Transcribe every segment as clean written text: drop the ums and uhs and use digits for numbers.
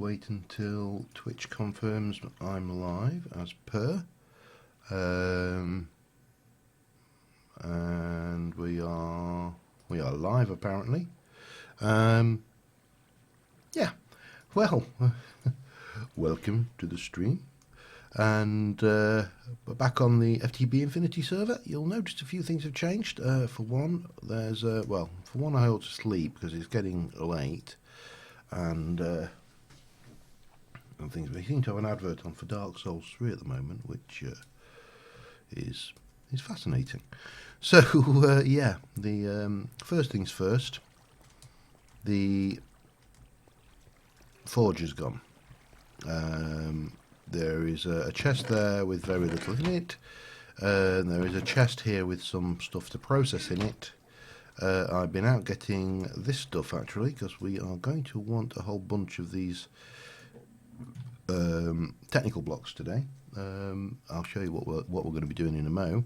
Wait until Twitch confirms I'm live as per. And we are live apparently. Yeah. Well, welcome to the stream. And we're back on the FtB Infinity server. You'll notice a few things have changed. For one, I ought to sleep because it's getting late, and things. We seem to have an advert on for Dark Souls 3 at the moment, which is fascinating. So yeah, the first things first. The forge is gone. There is a chest there with very little in it. There is a chest here with some stuff to process in it. I've been out getting this stuff actually because we are going to want a whole bunch of these technical blocks today. I'll show you what we're going to be doing in a mo.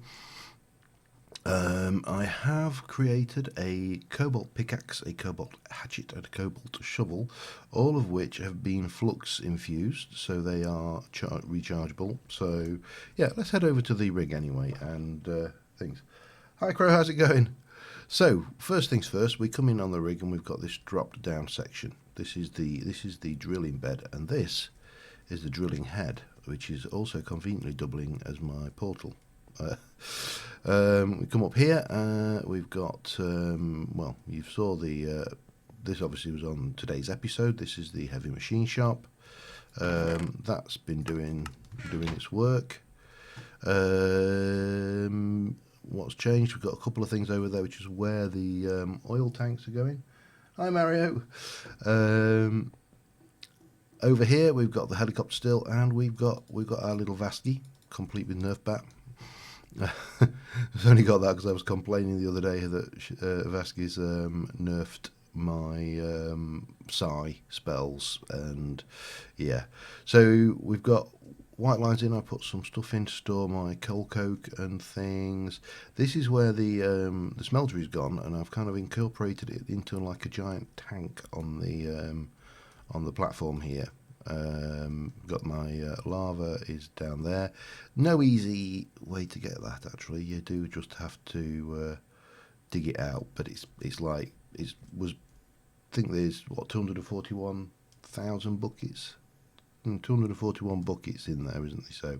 I have created a cobalt pickaxe, a cobalt hatchet and a cobalt shovel, all of which have been flux infused, so they are rechargeable. So yeah, let's head over to the rig anyway and things. Hi Crow, how's it going? So first things first, we come in on the rig and we've got this dropped down section. This is the drilling bed, and this is the drilling head, which is also conveniently doubling as my portal. We come up here, we've got, well, you saw this obviously was on today's episode. This is the heavy machine shop. That's been doing its work. What's changed? We've got a couple of things over there, which is where the oil tanks are going. Hi Mario. Over here we've got the helicopter still, and we've got our little Vasky, complete with Nerf bat. I've only got that because I was complaining the other day that Vasky's nerfed my psi spells, and yeah. So we've got white lines in. I put some stuff in to store my coal coke and things. This is where the smelter is gone, and I've kind of incorporated it into like a giant tank on the platform here. Got my lava is down there. No easy way to get that actually. You do just have to dig it out, but it's like I think there's what 241,000 buckets. 241 buckets in there, isn't there? So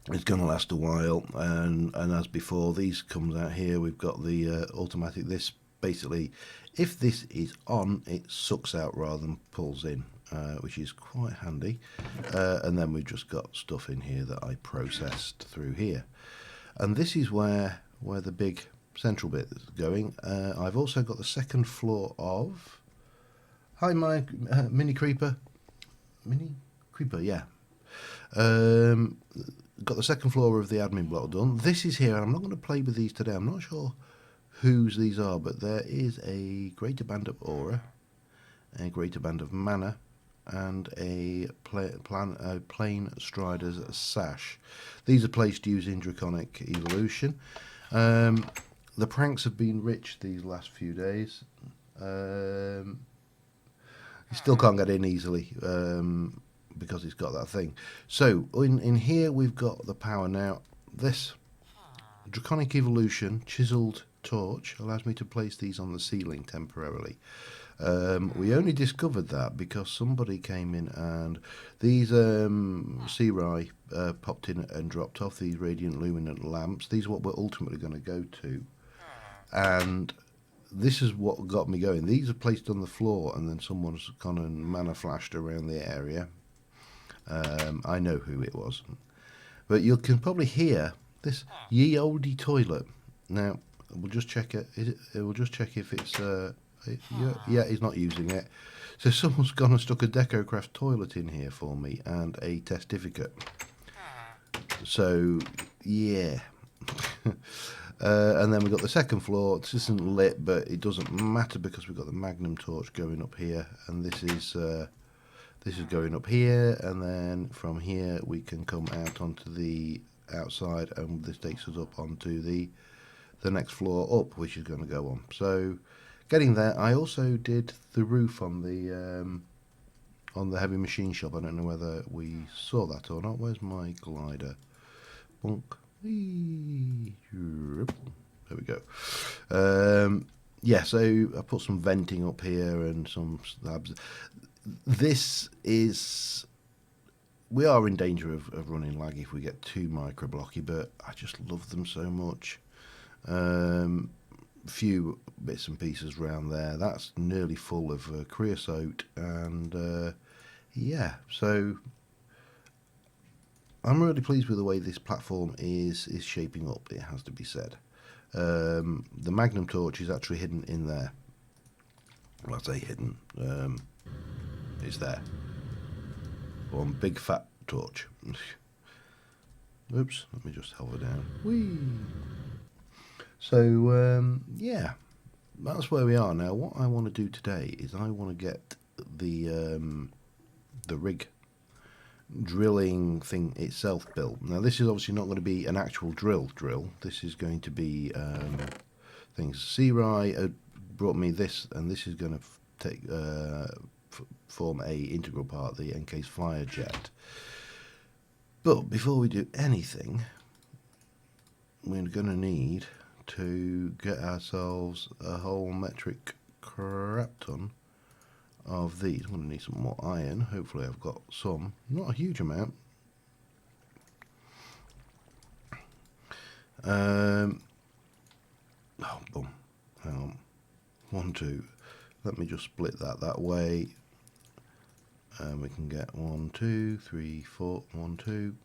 it's going to last a while, and as before, these comes out here. We've got the automatic. This basically, if this is on, it sucks out rather than pulls in, which is quite handy. And then we've just got stuff in here that I processed through here, and this is where the big central bit is going. I've also got the second floor of. Hi, my mini creeper. Yeah. Got the second floor of the admin block done. This is here. I'm not going to play with these today. I'm not sure whose these are, but there is a greater band of aura, a greater band of mana, and a plain strider's sash. These are placed using draconic evolution. The pranks have been rich these last few days. You still can't get in easily because it's got that thing. So in here we've got the power now. This draconic evolution chiseled torch allows me to place these on the ceiling temporarily. We only discovered that because somebody came in and these Serai popped in and dropped off these radiant luminant lamps. These are what we're ultimately going to go to, and this is what got me going. These are placed on the floor, and then someone's gone and mana flashed around the area. I know who it was, but you can probably hear this ye olde toilet. Now we'll just check it. We'll just check if it's. Yeah, he's not using it. So someone's gone and stuck a DecoCraft toilet in here for me and a testificate. So yeah. And then we've got the second floor. This isn't lit, but it doesn't matter because we've got the magnum torch going up here, and this is going up here, and then from here we can come out onto the outside, and this takes us up onto the next floor up, which is going to go on. So getting there. I also did the roof on the on the heavy machine shop. I don't know whether we saw that or not. Where's my glider? Bonk. Whee. There we go. Yeah, so I put some venting up here and some slabs. This is... We are in danger of running lag if we get too micro blocky, but I just love them so much. Few bits and pieces around there. That's nearly full of creosote, and yeah, so I'm really pleased with the way this platform is shaping up, it has to be said. The Magnum torch is actually hidden in there. Well, I say hidden, it's there. One big fat torch. Oops, let me just hover down. Whee! So, yeah, that's where we are now. What I want to do today is I want to get the rig drilling thing itself built. Now, this is obviously not going to be an actual drill. This is going to be things. Searai brought me this, and this is going to take form a integral part of the NK's fire jet. But before we do anything, we're going to need to get ourselves a whole metric crap ton of these. I'm going to need some more iron. Hopefully I've got some, not a huge amount. Oh, boom. Hang on. 1, 2. Let me just split that way. And we can get 1, 2, 3, 4. 1, 2,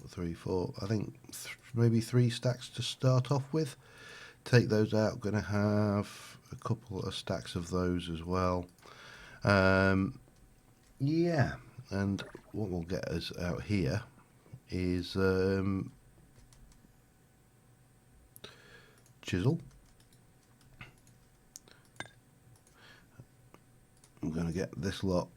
3, 4. I think maybe 3 stacks to start off with. Take those out. Going to have a couple of stacks of those as well. Yeah, and what will get us out here is chisel. I'm going to get this lot.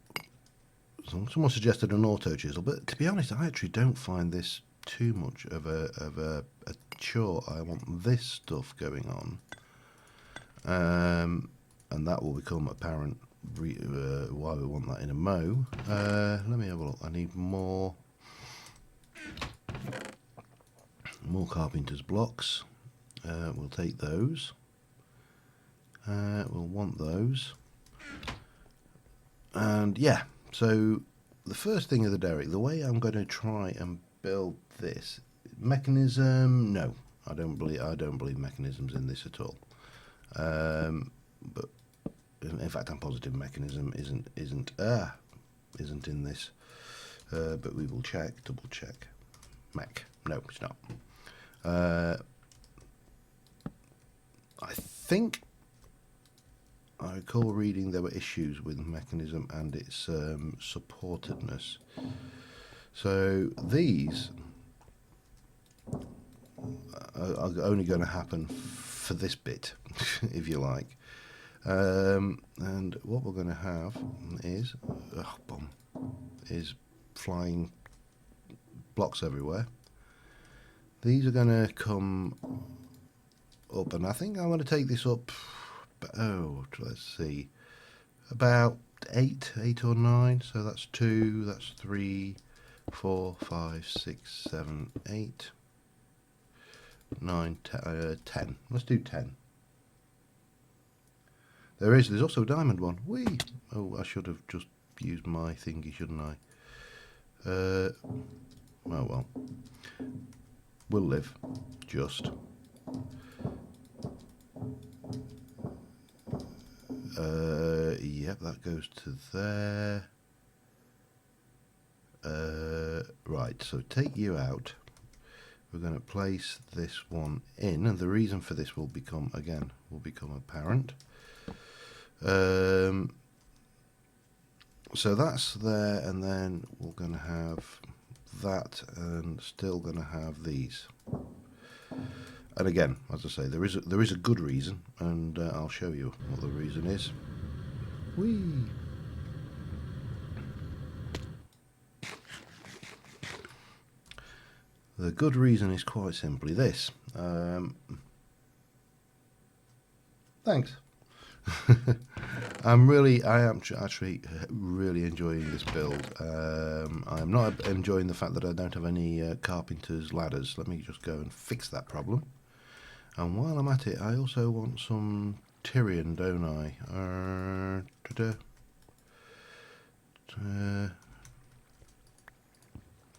Someone suggested an auto chisel, but to be honest, I actually don't find this too much of a chore. I want this stuff going on, and that will become apparent why we want that in a mow. Let me have a look. I need more carpenter's blocks. We'll take those. We'll want those. And yeah, so the first thing of the derrick, the way I'm going to try and build this mechanism, no, I don't believe mechanisms in this at all. But in fact, I'm positive mechanism isn't in this. But we will double check. Mech, no, it's not. I think I recall reading there were issues with mechanism and its supportedness. So these are only going to happen for this bit, if you like. And what we're going to have is, flying blocks everywhere. These are going to come up, and I think I'm going to take this up. Oh, let's see, about 8 or 9. So that's 2, that's 3, 4, 5, 6, 7, 8, 9, 10. Let's do 10. There's also a diamond one. Whee! Oh, I should have just used my thingy, shouldn't I? Oh well. We'll live. Just. Yep, that goes to there. Right, so take you out. We're going to place this one in, and the reason for this will become apparent. So that's there, and then we're going to have that, and still going to have these. And again, as I say, there is a good reason, and I'll show you what the reason is. Whee! The good reason is quite simply this. Thanks. I am actually really enjoying this build. I am not enjoying the fact that I don't have any carpenter's ladders. Let me just go and fix that problem. And while I'm at it, I also want some Tyrian, don't I?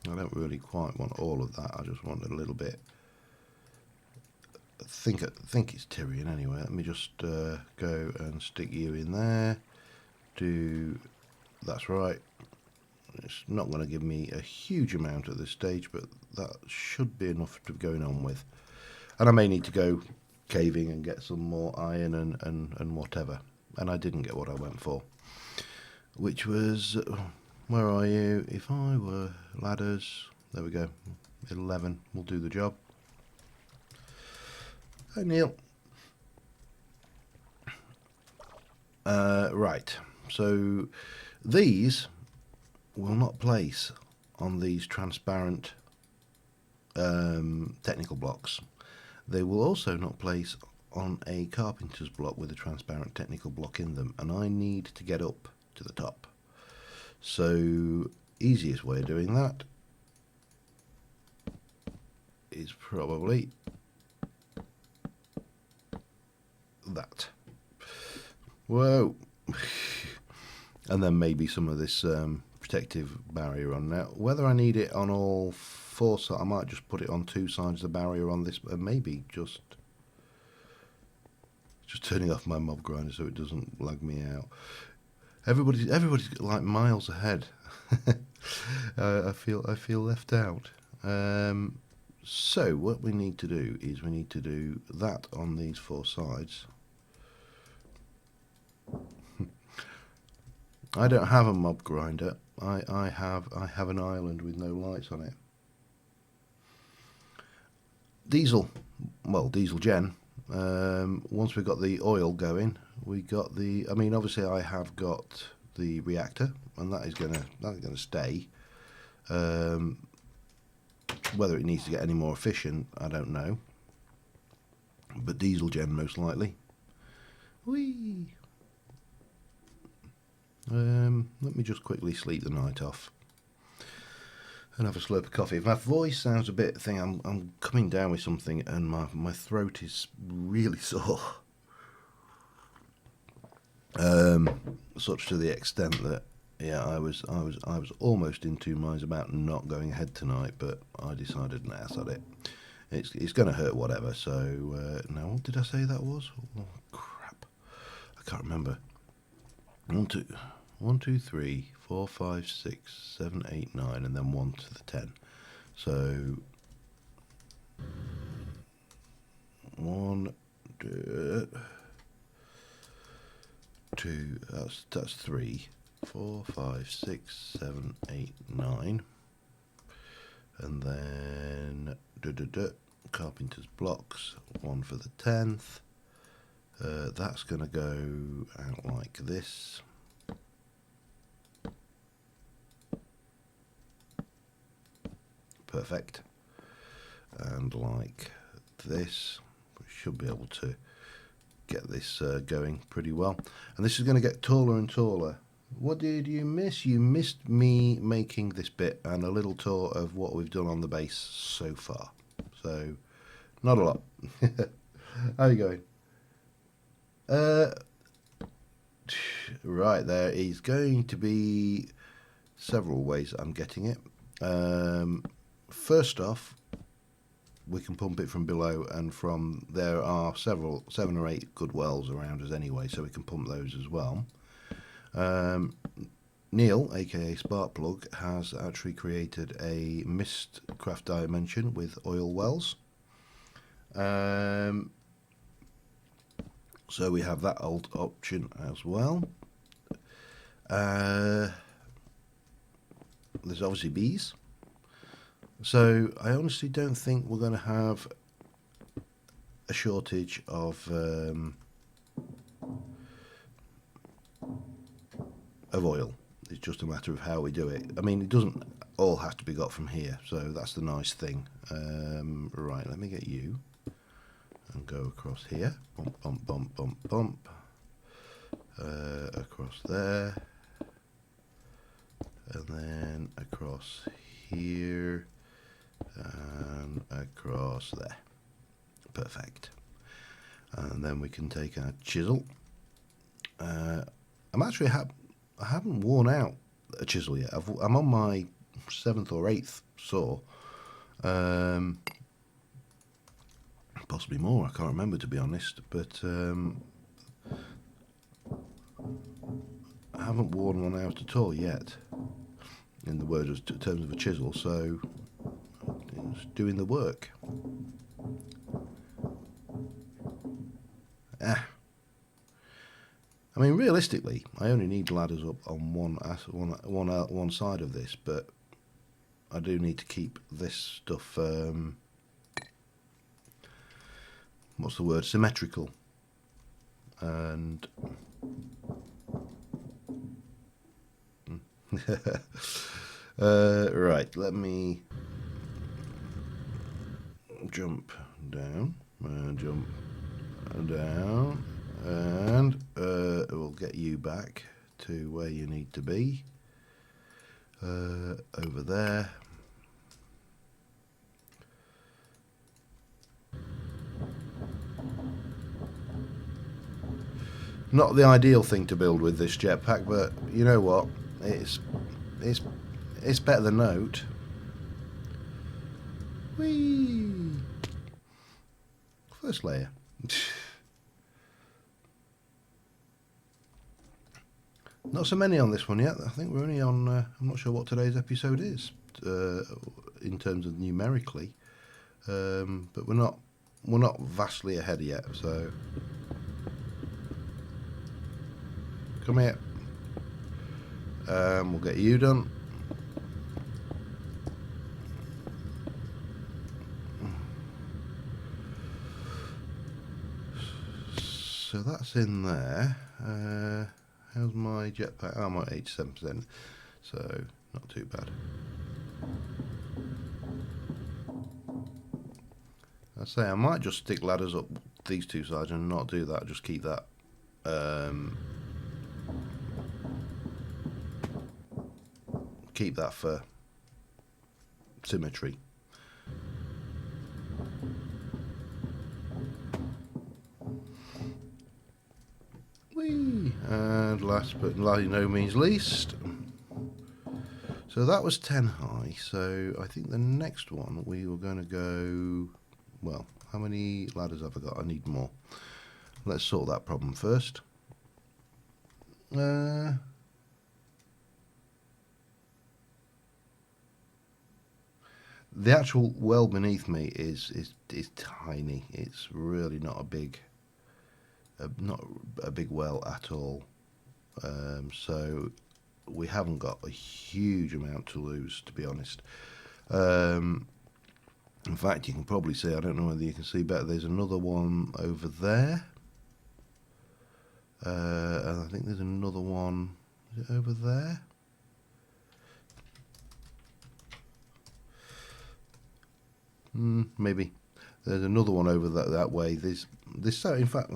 I don't really quite want all of that. I just want a little bit. I think it's Tyrian anyway. Let me just go and stick you in there. That's right. It's not going to give me a huge amount at this stage, but that should be enough to be going on with. And I may need to go caving and get some more iron and whatever. And I didn't get what I went for, which was, where are you? If I were ladders, there we go, 11 will do the job. Hi Neil. Right, so these will not place on these transparent technical blocks. They will also not place on a carpenter's block with a transparent technical block in them, and I need to get up to the top. So easiest way of doing that is probably that. Whoa. And then maybe some of this protective barrier on. Now, whether I need it on all four sides, I might just put it on two sides of the barrier on this, and maybe just turning off my mob grinder so it doesn't lag me out. Everybody's like miles ahead. I feel left out. So what we need to do is we need to do that on these four sides. I don't have a mob grinder. I have an island with no lights on it. Diesel gen. Once we've got the oil going, we got the. I mean, obviously, I have got the reactor, and that is gonna stay. Whether it needs to get any more efficient, I don't know. But diesel gen most likely. Whee! Let me just quickly sleep the night off and have a slurp of coffee. If my voice sounds a bit thing, I'm coming down with something, and my throat is really sore. Such to the extent that I was almost in two minds about not going ahead tonight, but I decided nah, sod it. It's going to hurt whatever. So now, what did I say that was? Oh crap! I can't remember. 1, 2, 3, 4, 5, 6, 7, 8, 9, and then 1 to the 10. So 1, 2. That's 3, 4, 5, 6, 7, 8, 9, and then carpenter's blocks. 1 for the 10th. That's going to go out like this. Perfect. And like this. We should be able to get this going pretty well. And this is going to get taller and taller. What did you miss? You missed me making this bit and a little tour of what we've done on the base so far. So, not a lot. How are you going? Right, there is going to be several ways I'm getting it. First off, we can pump it from below, and from there are 7 or 8 good wells around us anyway, so we can pump those as well. Neil, aka Sparkplug, has actually created a mist craft dimension with oil wells. So we have that old option as well. There's obviously bees. So I honestly don't think we're going to have a shortage of oil. It's just a matter of how we do it. I mean, it doesn't all have to be got from here, so that's the nice thing. Right, let me get you and go across here. Bump, bump, bump, bump, bump. across there, and then across here, and across there. Perfect. And then we can take our chisel. I'm actually I haven't worn out a chisel yet. I'm on my 7th or 8th saw. Possibly more, I can't remember, to be honest, but I haven't worn one out at all yet, in the word of terms of a chisel, so it's doing the work. I mean, realistically, I only need ladders up on one side of this, but I do need to keep this stuff, what's the word, symmetrical. And right, let me jump down, jump down, and we'll get you back to where you need to be, over there. Not the ideal thing to build with this jetpack, but you know what? It's better than note. Whee! First layer. Not so many on this one yet. I think we're only on. I'm not sure what today's episode is in terms of numerically, but we're not vastly ahead yet. So. Come here. We'll get you done. So that's in there. How's my jetpack? Oh, I'm at 87%, so not too bad. I say I might just stick ladders up these two sides and not do that. Just keep that. Keep that for symmetry. Whee! And last but by no means least, so that was 10 high. So I think the next one we were going to go. Well, how many ladders have I got? I need more. Let's sort that problem first. The actual well beneath me is tiny. It's really not a big well at all. So we haven't got a huge amount to lose, to be honest. In fact, you can probably see, I don't know whether you can see better, there's another one over there. And I think there's another one, is it over there? Maybe. There's another one over that way. There's so, in fact,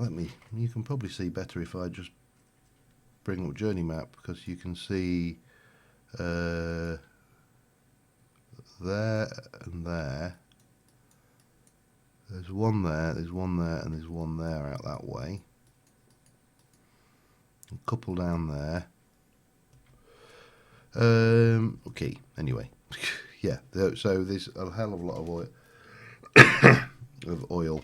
you can probably see better if I just bring up journey map, because you can see there and there. There's one there, there's one there, and there's one there out that way. A couple down there. Okay, anyway. Yeah, so there's a hell of a lot of oil.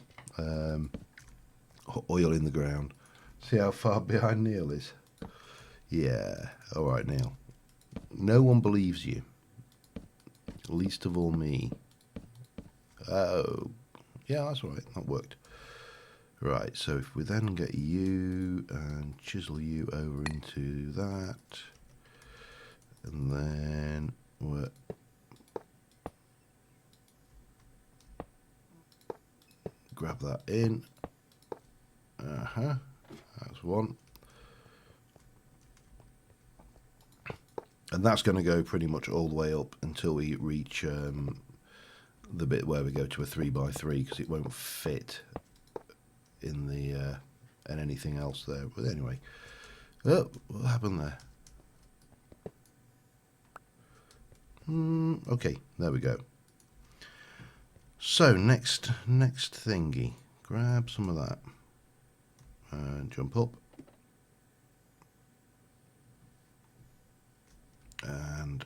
Oil in the ground. See how far behind Neil is? Yeah, alright Neil. No one believes you. Least of all me. Oh, yeah, that's right, that worked. Right, so if we then get you and chisel you over into that, and then we're grab that in. That's one. And that's going to go pretty much all the way up until we reach the bit where we go to a 3x3, because it won't fit in the and anything else there. But anyway, Oh, what happened there? Okay, there we go. So next thingy, grab some of that and jump up, and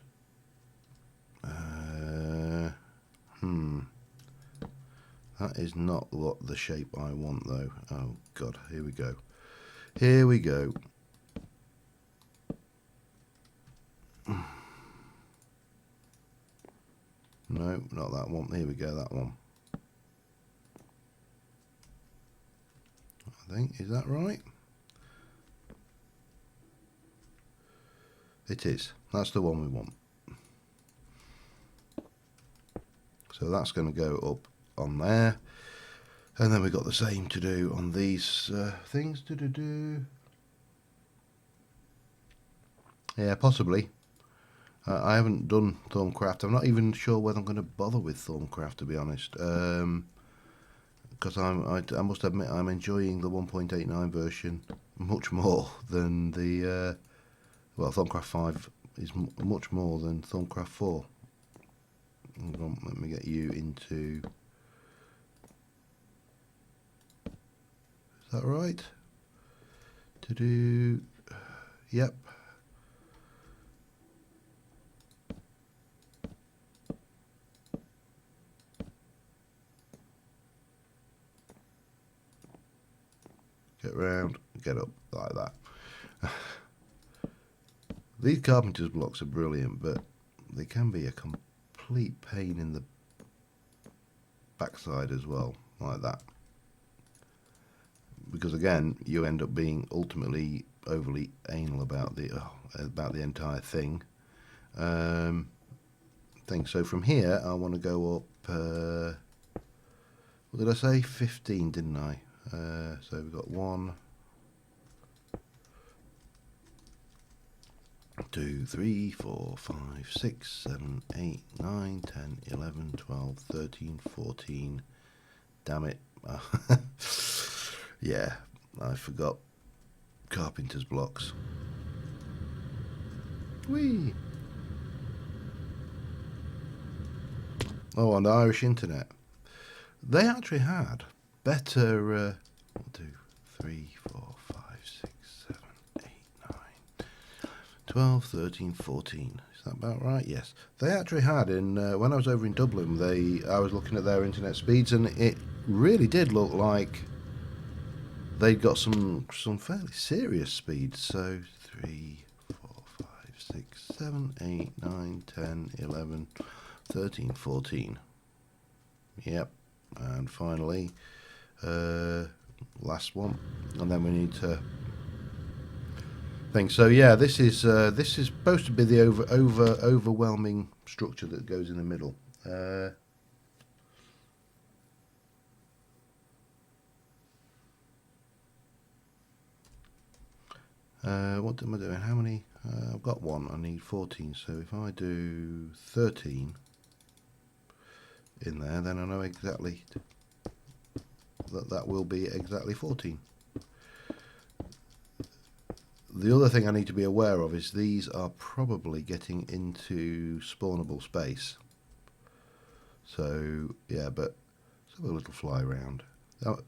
that is not what the shape I want though. Oh god, here we go. Here we go. No, not that one. Here we go, that one. I think, is that right? It is. That's the one we want. So that's going to go up on there. And then we've got the same to do on these things. Yeah, possibly. I haven't done Thorncraft. I'm not even sure whether I'm going to bother with Thorncraft, to be honest. Because I must admit I'm enjoying the 1.89 version much more than the... well, Thorncraft 5 is much more than Thorncraft 4. Hold on, let me get you into... Is that right? Yep. Get round, get up, like that. These carpenter's blocks are brilliant, but they can be a complete pain in the backside as well, like that. Because again, you end up being ultimately overly anal about the entire thing. So from here, I want to go up. What did I say? 15, didn't I? So we've got 1, 2, 3, 4, 5, 6, 7, 8, 9, 10, 11, 12, 13, 14. Damn it. Yeah, I forgot carpenter's blocks. Whee! Oh, on the Irish internet. They actually had better 1, 2, 3, 4, 5, 6, 7, 8, 9, 12, 13, 14. Is that about right? Yes. They actually had when I was over in Dublin, I was looking at their internet speeds, and it really did look like they got some fairly serious speeds. So 3, 4, 5, 6, 7, 8, 9, 10, 11, 13, 14. Yep. And finally, last one, and then we need to think. So yeah, this is supposed to be the overwhelming structure that goes in the middle. What am I doing? How many? I've got 1. I need 14. So if I do 13 in there, then I know exactly that will be exactly 14. The other thing I need to be aware of is these are probably getting into spawnable space. So yeah, but let's have a little fly around. Now,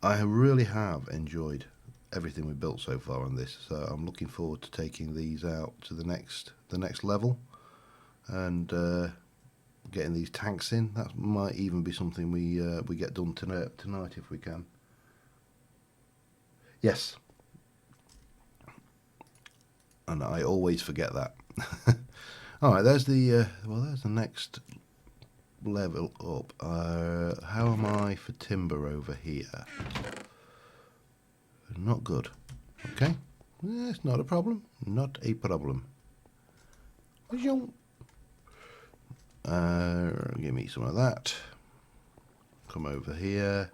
I really have enjoyed everything we've built so far on this, so I'm looking forward to taking these out to the next level and getting these tanks in. That might even be something we get done tonight if we can. Yes, and I always forget that. All right, there's the there's the next level up. How am I for timber over here? Not good. Okay, it's not a problem. Not a problem. Give me some of that. Come over here.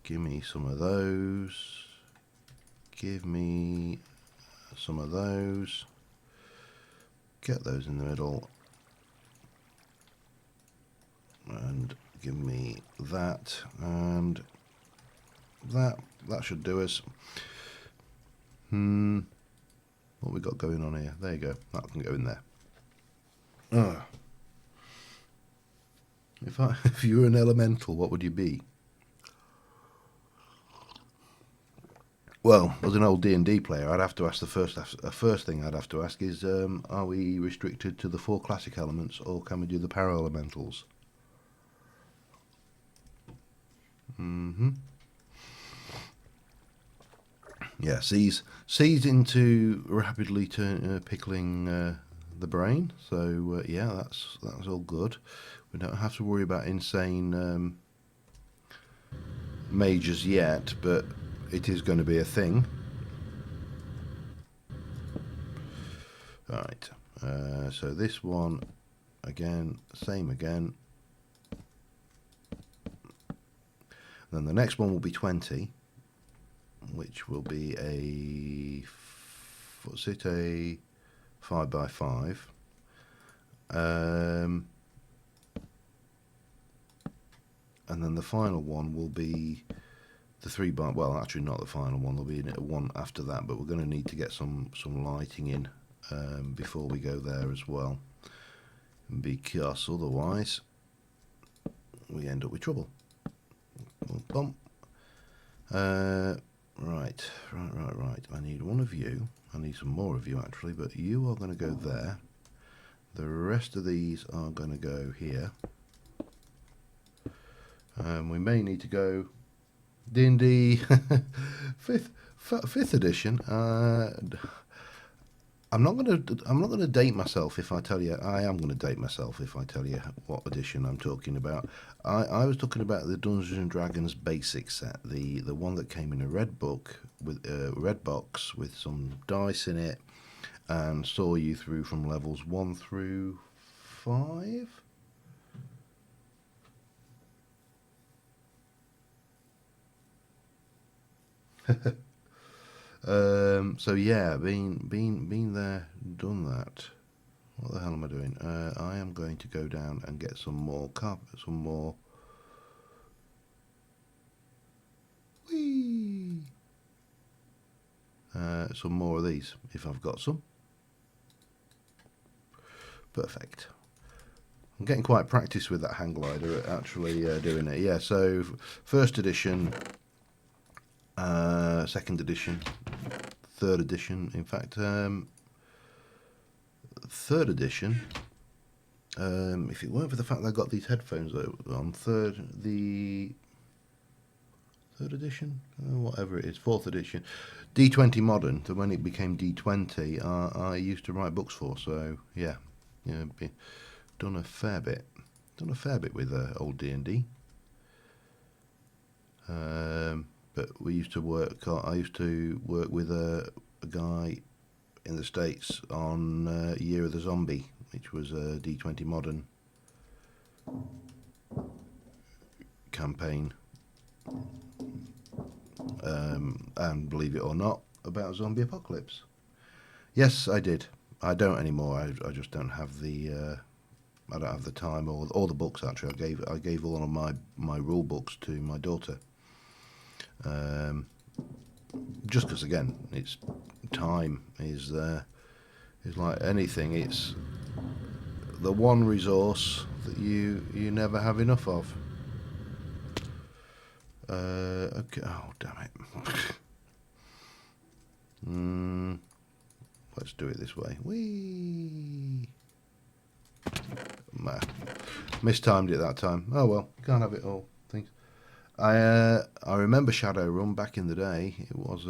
Give me some of those. Give me some of those. Get those in the middle. And give me that and that. That should do us. What we got going on here? There you go. That can go in there. Ah. If you were an elemental, what would you be? Well, as an old D&D player, I'd have to ask the first thing I'd have to ask is, are we restricted to the 4 classic elements, or can we do the para elementals? Yeah, sees into rapidly pickling the brain. So yeah, that's all good. We don't have to worry about insane mages yet, but it is going to be a thing. All right. So this one again, same again. Then the next one will be 20, which will be a 5x5. And then the final one will be the 3x. Well, actually, not the final one. There'll be one after that, but we're going to need to get some lighting in before we go there as well, because otherwise we end up with trouble. Bump. Right. I need one of you. I need some more of you actually, but you are going to go there. The rest of these are going to go here. We may need to go D&D fifth edition. I'm not going to date myself if I tell you. I am going to date myself if I tell you what edition I'm talking about. I was talking about the Dungeons and Dragons basic set, the one that came in a red book with red box with some dice in it, and saw you through from levels 1 through 5. So yeah, been there, done that. What the hell am I doing? I am going to go down and get some more carpet, some more. Whee! Some more of these, if I've got some. Perfect. I'm getting quite practice with that hang glider, actually doing it. Yeah, so first edition, second edition, third edition. In fact, third edition. If it weren't for the fact that I got these headphones on, the third edition, whatever it is, fourth edition, D20 Modern. So when it became D20, I used to write books for. So yeah, done a fair bit with old D&D. But we used to work. I used to work with a guy in the States on Year of the Zombie, which was a D20 Modern campaign, and believe it or not, about zombie apocalypse. Yes, I did. I don't anymore. I just don't have the. I don't have the time or the books. Actually, I gave all of my rule books to my daughter. Just because, again, it's time is like anything. It's the one resource that you never have enough of. Okay. Oh, damn it. Let's do it this way. Whee! Mistimed it that time. Oh well, can't have it all. Things. I remember Shadowrun back in the day. It was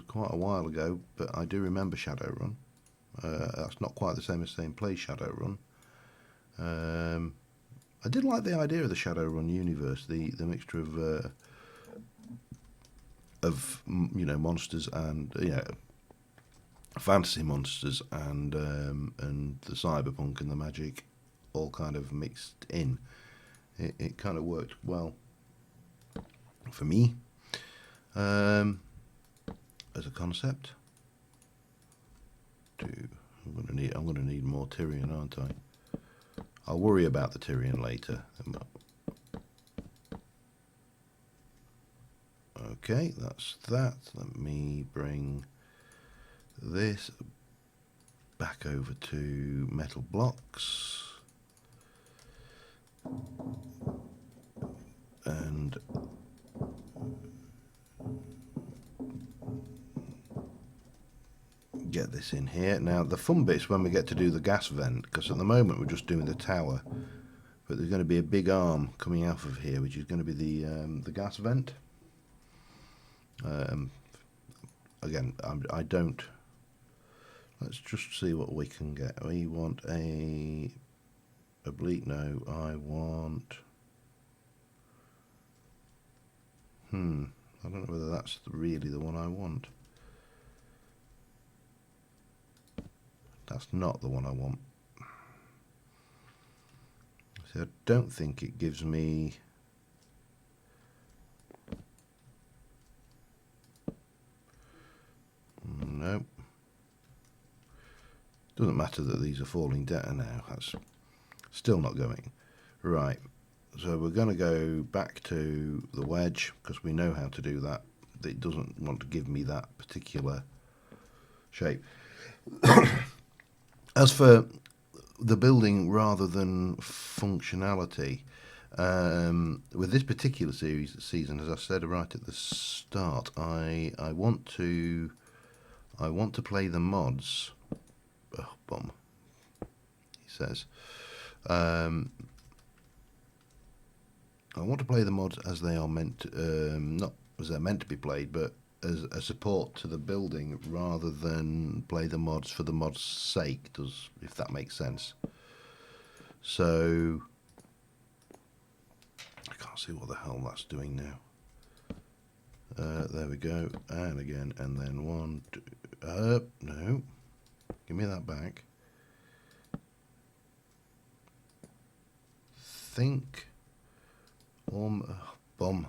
quite a while ago, but I do remember Shadowrun. That's not quite the same as saying play Shadowrun. I did like the idea of the Shadowrun universe, the mixture of monsters and fantasy monsters and the cyberpunk and the magic all kind of mixed in. It kind of worked well for me as a concept. I'm going to need more Tyrion, aren't I? I'll worry about the Tyrion later. Okay, that's that. Let me bring this back over to metal blocks, and get this in here. Now the fun bit's when we get to do the gas vent, because at the moment we're just doing the tower, but there's going to be a big arm coming out of here, which is going to be the gas vent. Again, I don't. Let's just see what we can get. We want a oblique. No, I want. I don't know whether that's really the one I want. That's not the one I want. See, I don't think it gives me. Nope. Doesn't matter that these are falling down now. That's still not going. Right. So we're going to go back to the wedge because we know how to do that. It doesn't want to give me that particular shape. As for the building rather than functionality, with this particular season, as I said right at the start, I want to play the mods. Oh, bum. He says. I want to play the mods as they are meant to, not as they're meant to be played, but as a support to the building rather than play the mods for the mods' sake, if that makes sense. So I can't see what the hell that's doing now. There we go, and again, and then one, two, no, give me that back. Think, bum,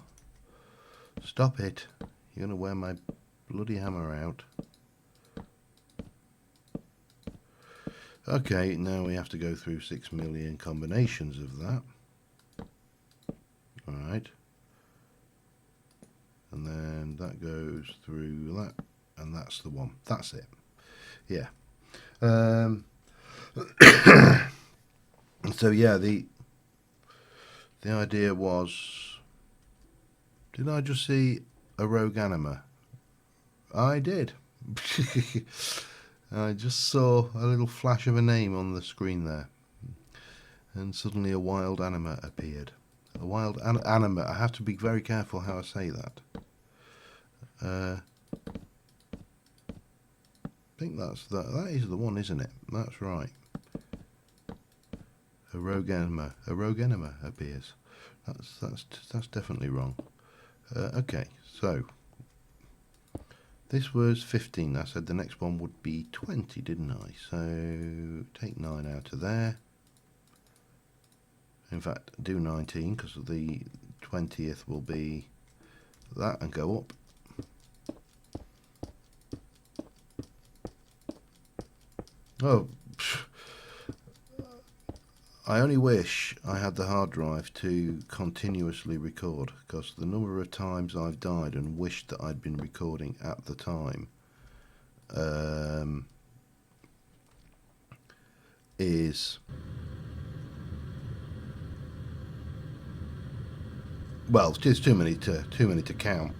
stop it. You're going to wear my bloody hammer out. Okay, now we have to go through 6 million combinations of that. Alright. And then that goes through that, and that's the one. That's it. Yeah. So yeah, the idea was, did I just see a rogue anima? I did. I just saw a little flash of a name on the screen there, and suddenly a wild anima appeared. A wild anima. I have to be very careful how I say that. I think that is the one, isn't it? That's right. A rogue anima appears. That's definitely wrong. Okay, so this was 15. I said the next one would be 20, didn't I? So take 9 out of there. In fact, do 19 because the 20th will be that, and go up. Oh, I only wish I had the hard drive to continuously record, because the number of times I've died and wished that I'd been recording at the time is, well, it's too many to count.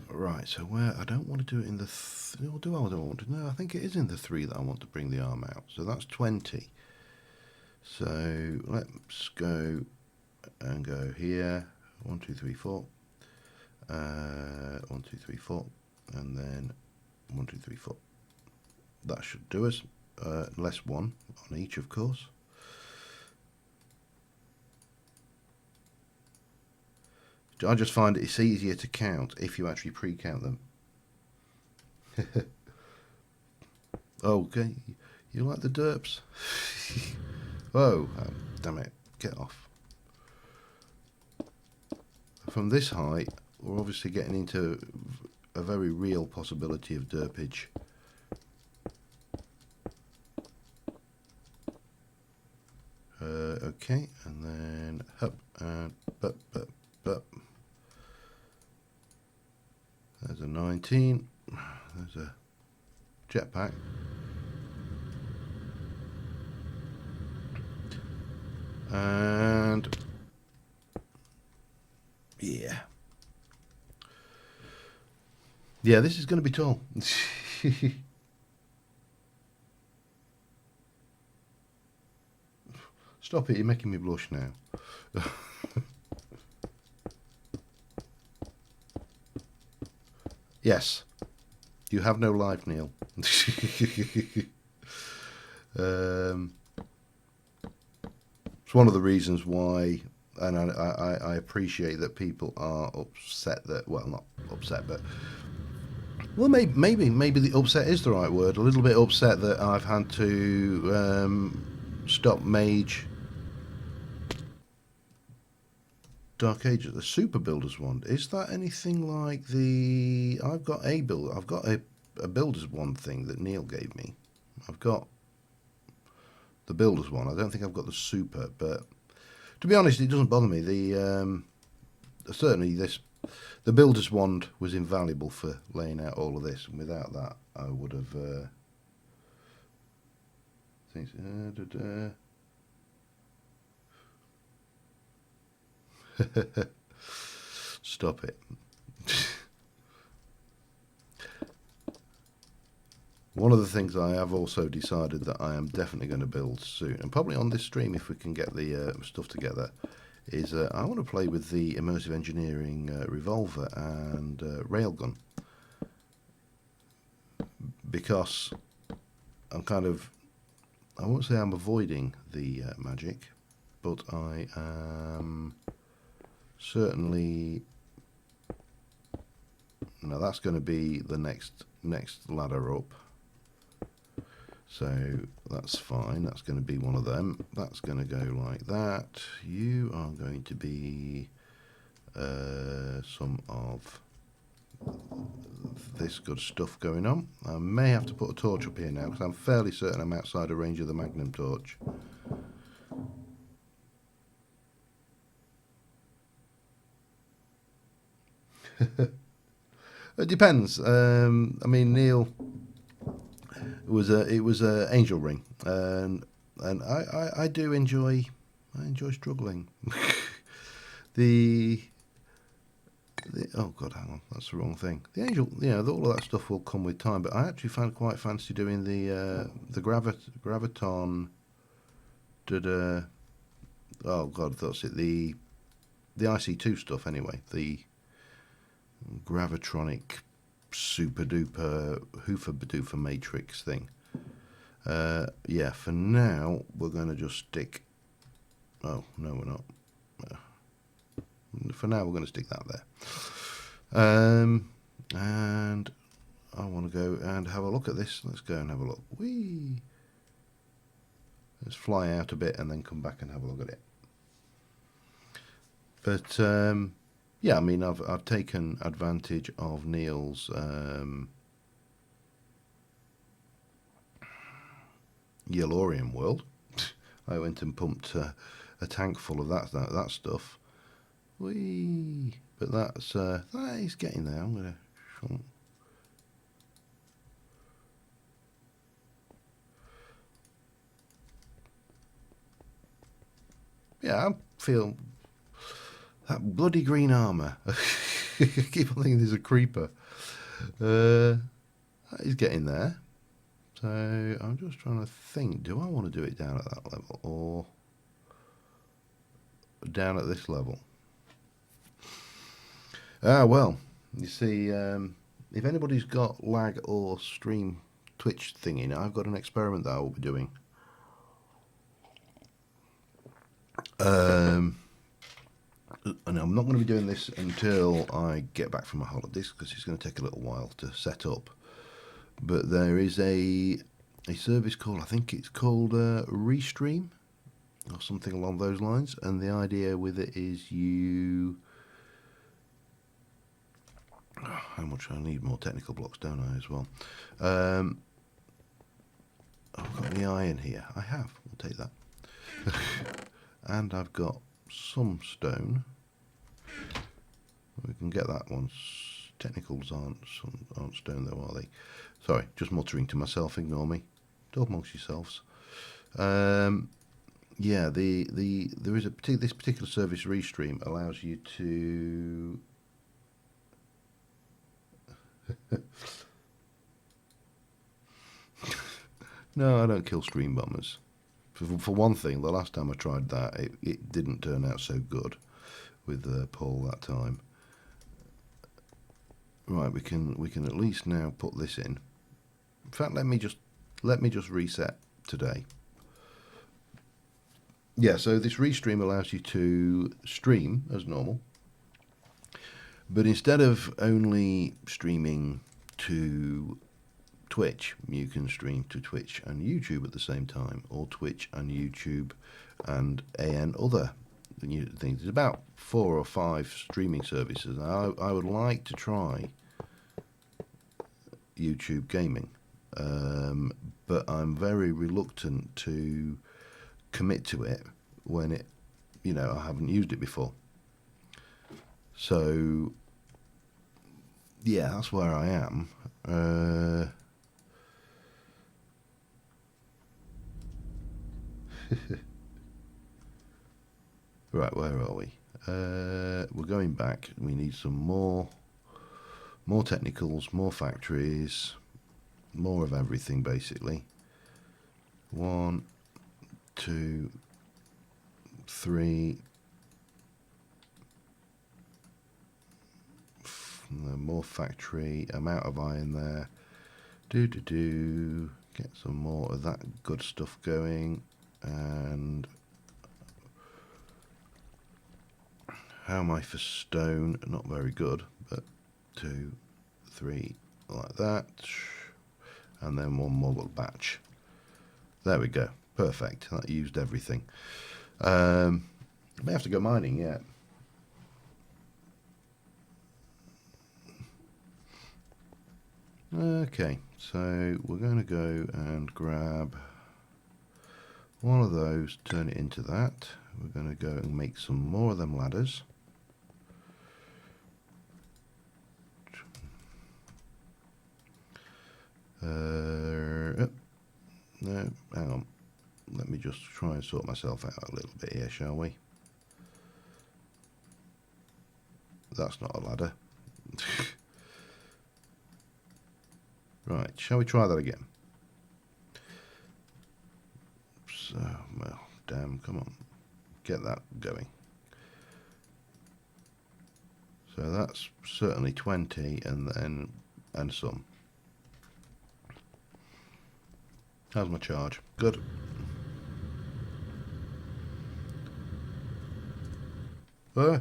Right, so where I don't want to do it in the or do I don't want to? No, I think it is in the 3 that I want to bring the arm out. So that's 20. So let's go and go here. 1, 2, 3, 4. 1, 2, 3, 4, and then 1, 2, 3, 4. That should do us. Less 1 on each, of course. I just find it's easier to count if you actually pre-count them. Okay, you like the derps? Oh, damn it, get off. From this height, we're obviously getting into a very real possibility of derpage. Okay, and then up and up. There's a 9 19. There's a jetpack. And yeah. Yeah, this is going to be tall. Stop it, you're making me blush now. Yes. You have no life, Neil. It's one of the reasons why, and I appreciate that people are upset that, well, not upset, but, well, maybe the upset is the right word. A little bit upset that I've had to stop Mage Dark Ages, the Super Builder's Wand. Is that anything like the? I've got a Builder's Wand thing that Neil gave me. I've got the Builder's Wand. I don't think I've got the Super, but to be honest, it doesn't bother me. Certainly the Builder's Wand was invaluable for laying out all of this, and without that, I would have. Stop it. One of the things I have also decided that I am definitely going to build soon, and probably on this stream if we can get the stuff together, is I want to play with the Immersive Engineering Revolver and Railgun, because I'm kind of, I won't say I'm avoiding the magic, but I am certainly, now that's going to be the next ladder up, so that's fine. That's going to be one of them. That's going to go like that. You are going to be some of this good stuff going on. I may have to put a torch up here now because I'm fairly certain I'm outside of range of the Magnum torch. It depends. I mean, Neil, it was a angel ring, and I do enjoy struggling. the oh god, hang on, that's the wrong thing. The angel, all of that stuff will come with time, but I actually quite fancy doing the graviton. Oh god, that's it. The IC2 stuff anyway. The gravitronic super duper hoofer badoofer matrix thing. Yeah, for now we're going to just stick. Oh no, we're not. For now we're going to stick that there. And I want to go and have a look at this. Let's go and have a look. Whee! Let's fly out a bit and then come back and have a look at it. But yeah, I mean, I've taken advantage of Neil's Yellorium world. I went and pumped a tank full of that stuff. Whee! But that's that is getting there. I'm gonna. Yeah, I feel that bloody green armour. I keep on thinking there's a creeper. That is getting there. So I'm just trying to think, do I want to do it down at that level or down at this level? Well, you see, if anybody's got lag or stream Twitch thingy, I've got an experiment that I will be doing. And I'm not going to be doing this until I get back from my holidays because it's going to take a little while to set up. But there is a service called, I think it's called Restream or something along those lines, and the idea with it is how much I need more technical blocks, don't I, as well? I've got the iron here. I have. We'll take that. And I've got some stone. We can get that one technicals aren't stone though, are they? Sorry, just muttering to myself. Ignore me. Talk amongst yourselves. Yeah, there is this particular service, Restream, allows you to. No, I don't kill stream bombers. For one thing, the last time I tried that, it didn't turn out so good with Paul that time. Right, we can at least now put this in. In fact, let me just reset today. Yeah, so this Restream allows you to stream as normal, but instead of only streaming to Twitch, you can stream to Twitch and YouTube at the same time, or Twitch and YouTube and other things. There's about 4 or 5 streaming services. I would like to try YouTube gaming, but I'm very reluctant to commit to it when I haven't used it before. So yeah, that's where I am. Right, where are we? We're going back. We need some more technicals, more factories, more of everything basically. 1, 2, 3. More factory, amount of iron there. Get some more of that good stuff going. And how am I for stone? Not very good, but 2, 3, like that. And then one more little batch. There we go. Perfect. That used everything. I may have to go mining, yeah. Okay, so we're going to go and grab one of those, turn it into that. We're going to go and make some more of them ladders. No, hang on. Let me just try and sort myself out a little bit here, shall we? That's not a ladder. Right, shall we try that again? So, well, damn, come on. Get that going. So that's certainly 20 and some. How's my charge? Good. Oh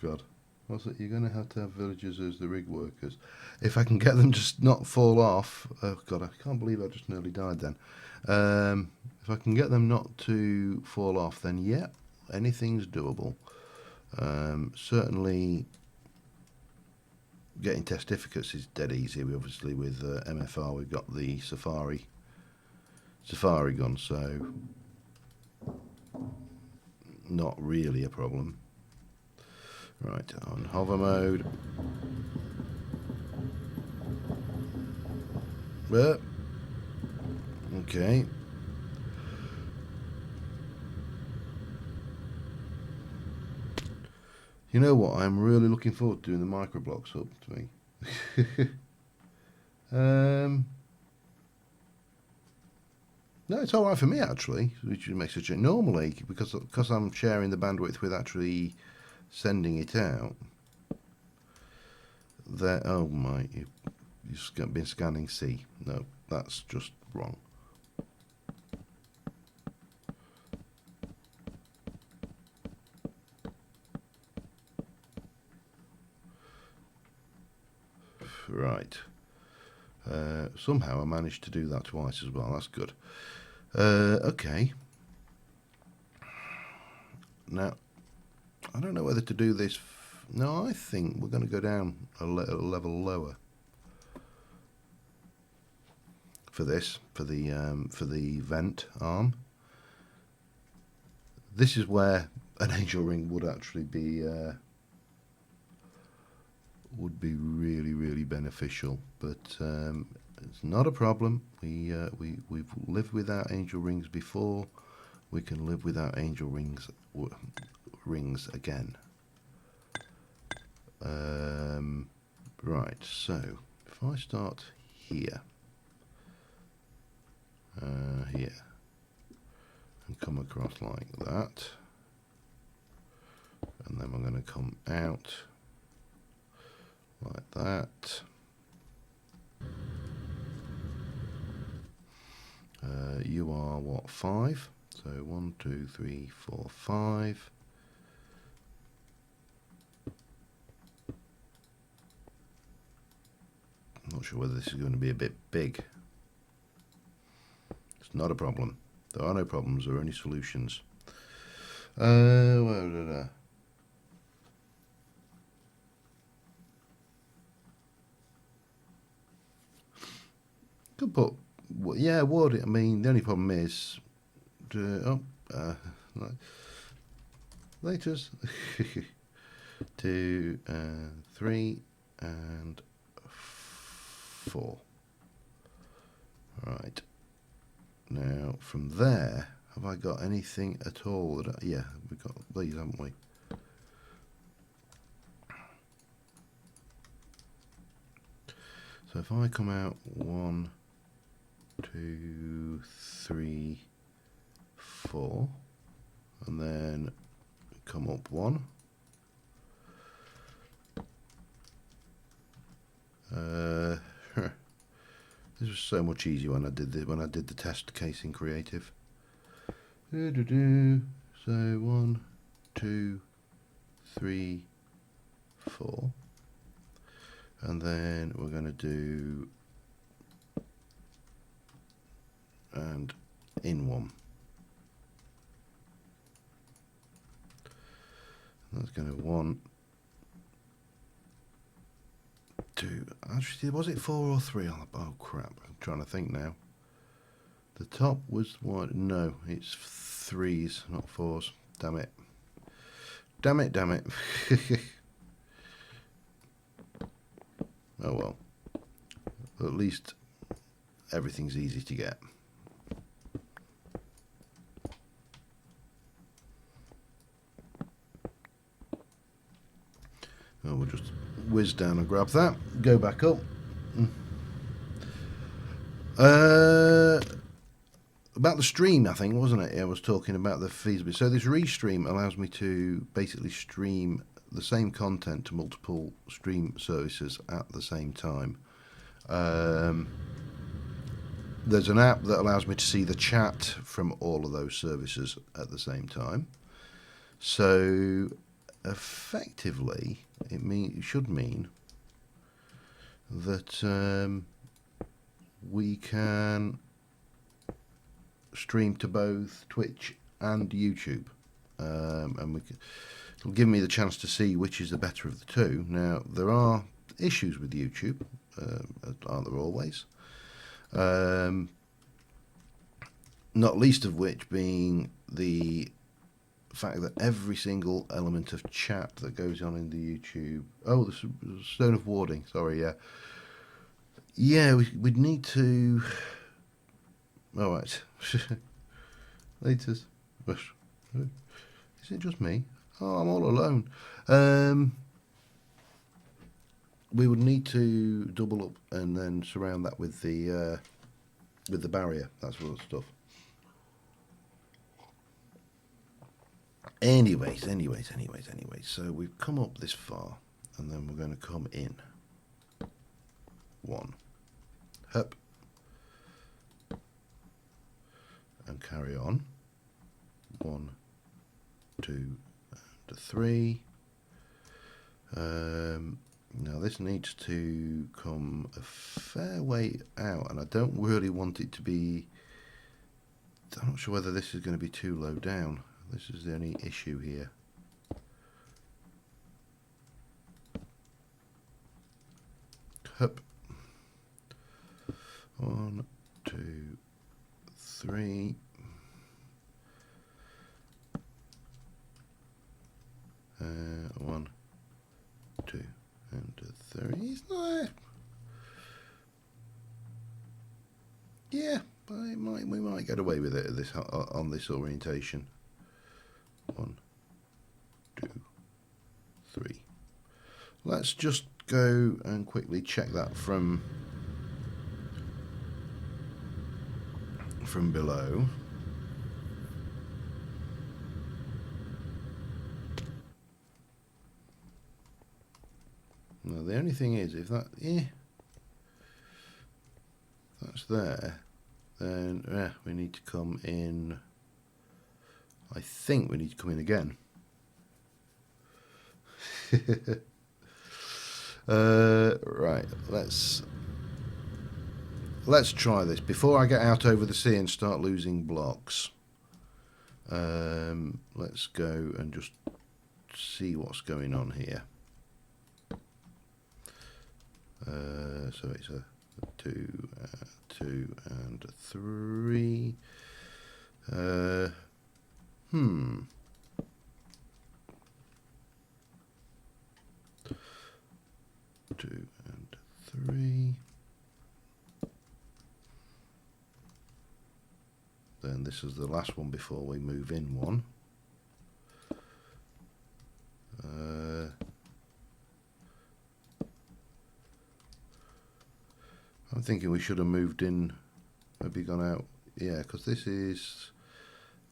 God, what's it? You're going to have villagers as the rig workers. If I can get them to not fall off. Oh God, I can't believe I just nearly died then. If I can get them not to fall off, then yeah, anything's doable. Certainly getting testificates is dead easy. We obviously with MFR we've got the safari gun, so not really a problem. Right, on hover mode. Okay. You know what? I'm really looking forward to doing the microblocks up to me. No, it's all right for me actually, which makes a change. Normally, because I'm sharing the bandwidth with actually sending it out. That oh my, you've been scanning C. No, that's just wrong. Right. Somehow I managed to do that twice as well. That's good. Okay. Now, I don't know whether to do this. No, I think we're going to go down a level lower for this, for the vent arm. This is where an angel ring would actually be really beneficial, but it's not a problem. We've lived without angel rings before. We can live without angel rings again. Right, so if I start here, here, and come across like that, and then we're going to come out like that. You are what, 5? So 1, 2, 3, 4, 5. I'm not sure whether this is going to be a bit big. It's not a problem. There are no problems, there are only solutions. Where did I? Could put, yeah, would. I mean, the only problem is, laters. 2, 3, and 4. Right. Now, from there, have I got anything at all? Yeah, we've got these, haven't we? So if I come out 1, 2, 3, 4, and then come up 1. This was so much easier when I did the test case in Creative. So 1, 2, 3, 4, and then we're going to do and in 1. That's going to 1, 2. Actually, was it 4 or 3 on the? Oh crap! I'm trying to think now. The top was what? No, it's 3s, not 4s. Damn it! Damn it! Damn it! Oh well. At least everything's easy to get. Oh, we'll just whiz down and grab that. Go back up. About the stream, I think, wasn't it? I was talking about the feasibility. So this restream allows me to basically stream the same content to multiple stream services at the same time. There's an app that allows me to see the chat from all of those services at the same time. So effectively, it should mean that we can stream to both Twitch and YouTube, and it'll give me the chance to see which is the better of the two. Now, there are issues with YouTube, aren't there always? Not least of which being the fact that every single element of chat that goes on in the YouTube... Oh, the Stone of Warding, sorry, yeah. Yeah, we'd need to... All right. Laters. Is it just me? Oh, I'm all alone. We would need to double up and then surround that with the barrier, that sort of stuff. Anyways. So we've come up this far, and then we're going to come in. 1. Hup. And carry on. 1, 2, and 3. Now this needs to come a fair way out, and I don't really want it to be... I'm not sure whether this is going to be too low down. This is the only issue here. Hup. 1, 2, 3. there is no. Yeah, we might get away with it at this on this orientation. 1, 2, 3. Let's just go and quickly check that from below. Now the only thing is, if that's there, then we need to come in. I think we need to come in again. Right, let's try this before I get out over the sea and start losing blocks. Let's go and just see what's going on here. So it's a 2, 2 and 3. 2 and 3. Then this is the last one before we move in one. I'm thinking we should have moved in, maybe gone out, yeah, because this is,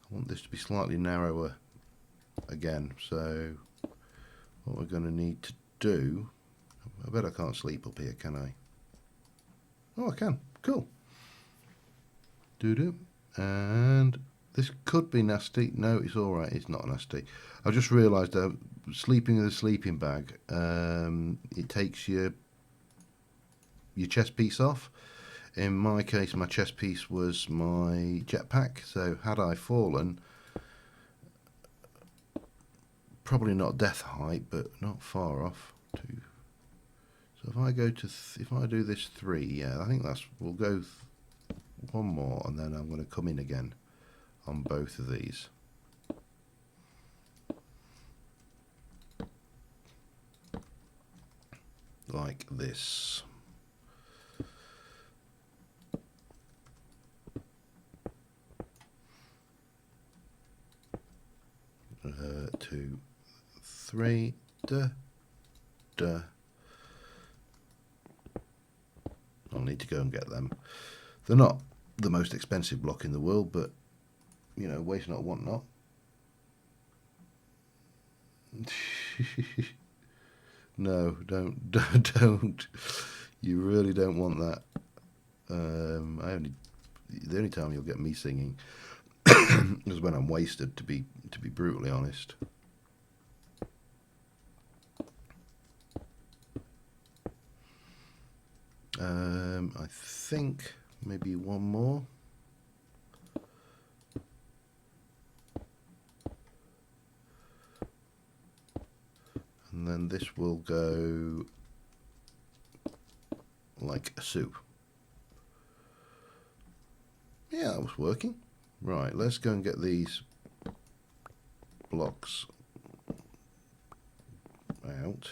I want this to be slightly narrower again, so what we're going to need to do, I bet I can't sleep up here, can I? Oh, I can, cool. Doo-doo. And this could be nasty. No, it's all right. It's not nasty. I just realised that sleeping in a sleeping bag, it takes your chest piece off. In my case, my chest piece was my jetpack. So had I fallen, probably not death height, but not far off. 2. So if I go to, if I do this 3, yeah, I think that's, we'll go one more, and then I'm going to come in again on both of these. Like this. 2, 3. Duh. I'll need to go and get them. They're not the most expensive block in the world, but you know, waste not, want not. No, don't. You really don't want that. The only time you'll get me singing is when I'm wasted, to be brutally honest. I think maybe one more. And then this will go like a soup. Yeah, that was working. Right, let's go and get these blocks out.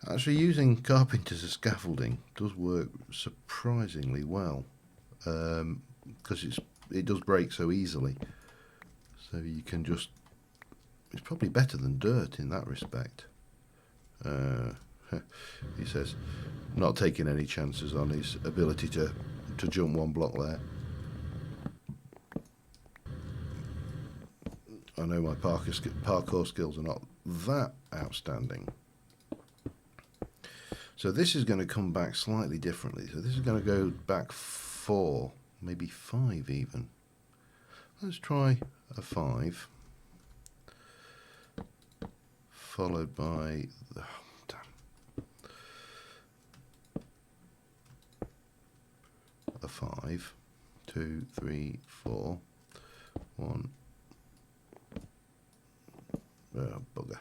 Actually, using carpenters as scaffolding does work surprisingly well, because it does break so easily. So you can just, it's probably better than dirt in that respect. He says, not taking any chances on his ability to jump one block there. I know my parkour skills are not that outstanding. So this is going to come back slightly differently. So this is going to go back 4, maybe 5 even. Let's try a 5. Followed by the, a 5, 2, 3, 4, 1. Bugger.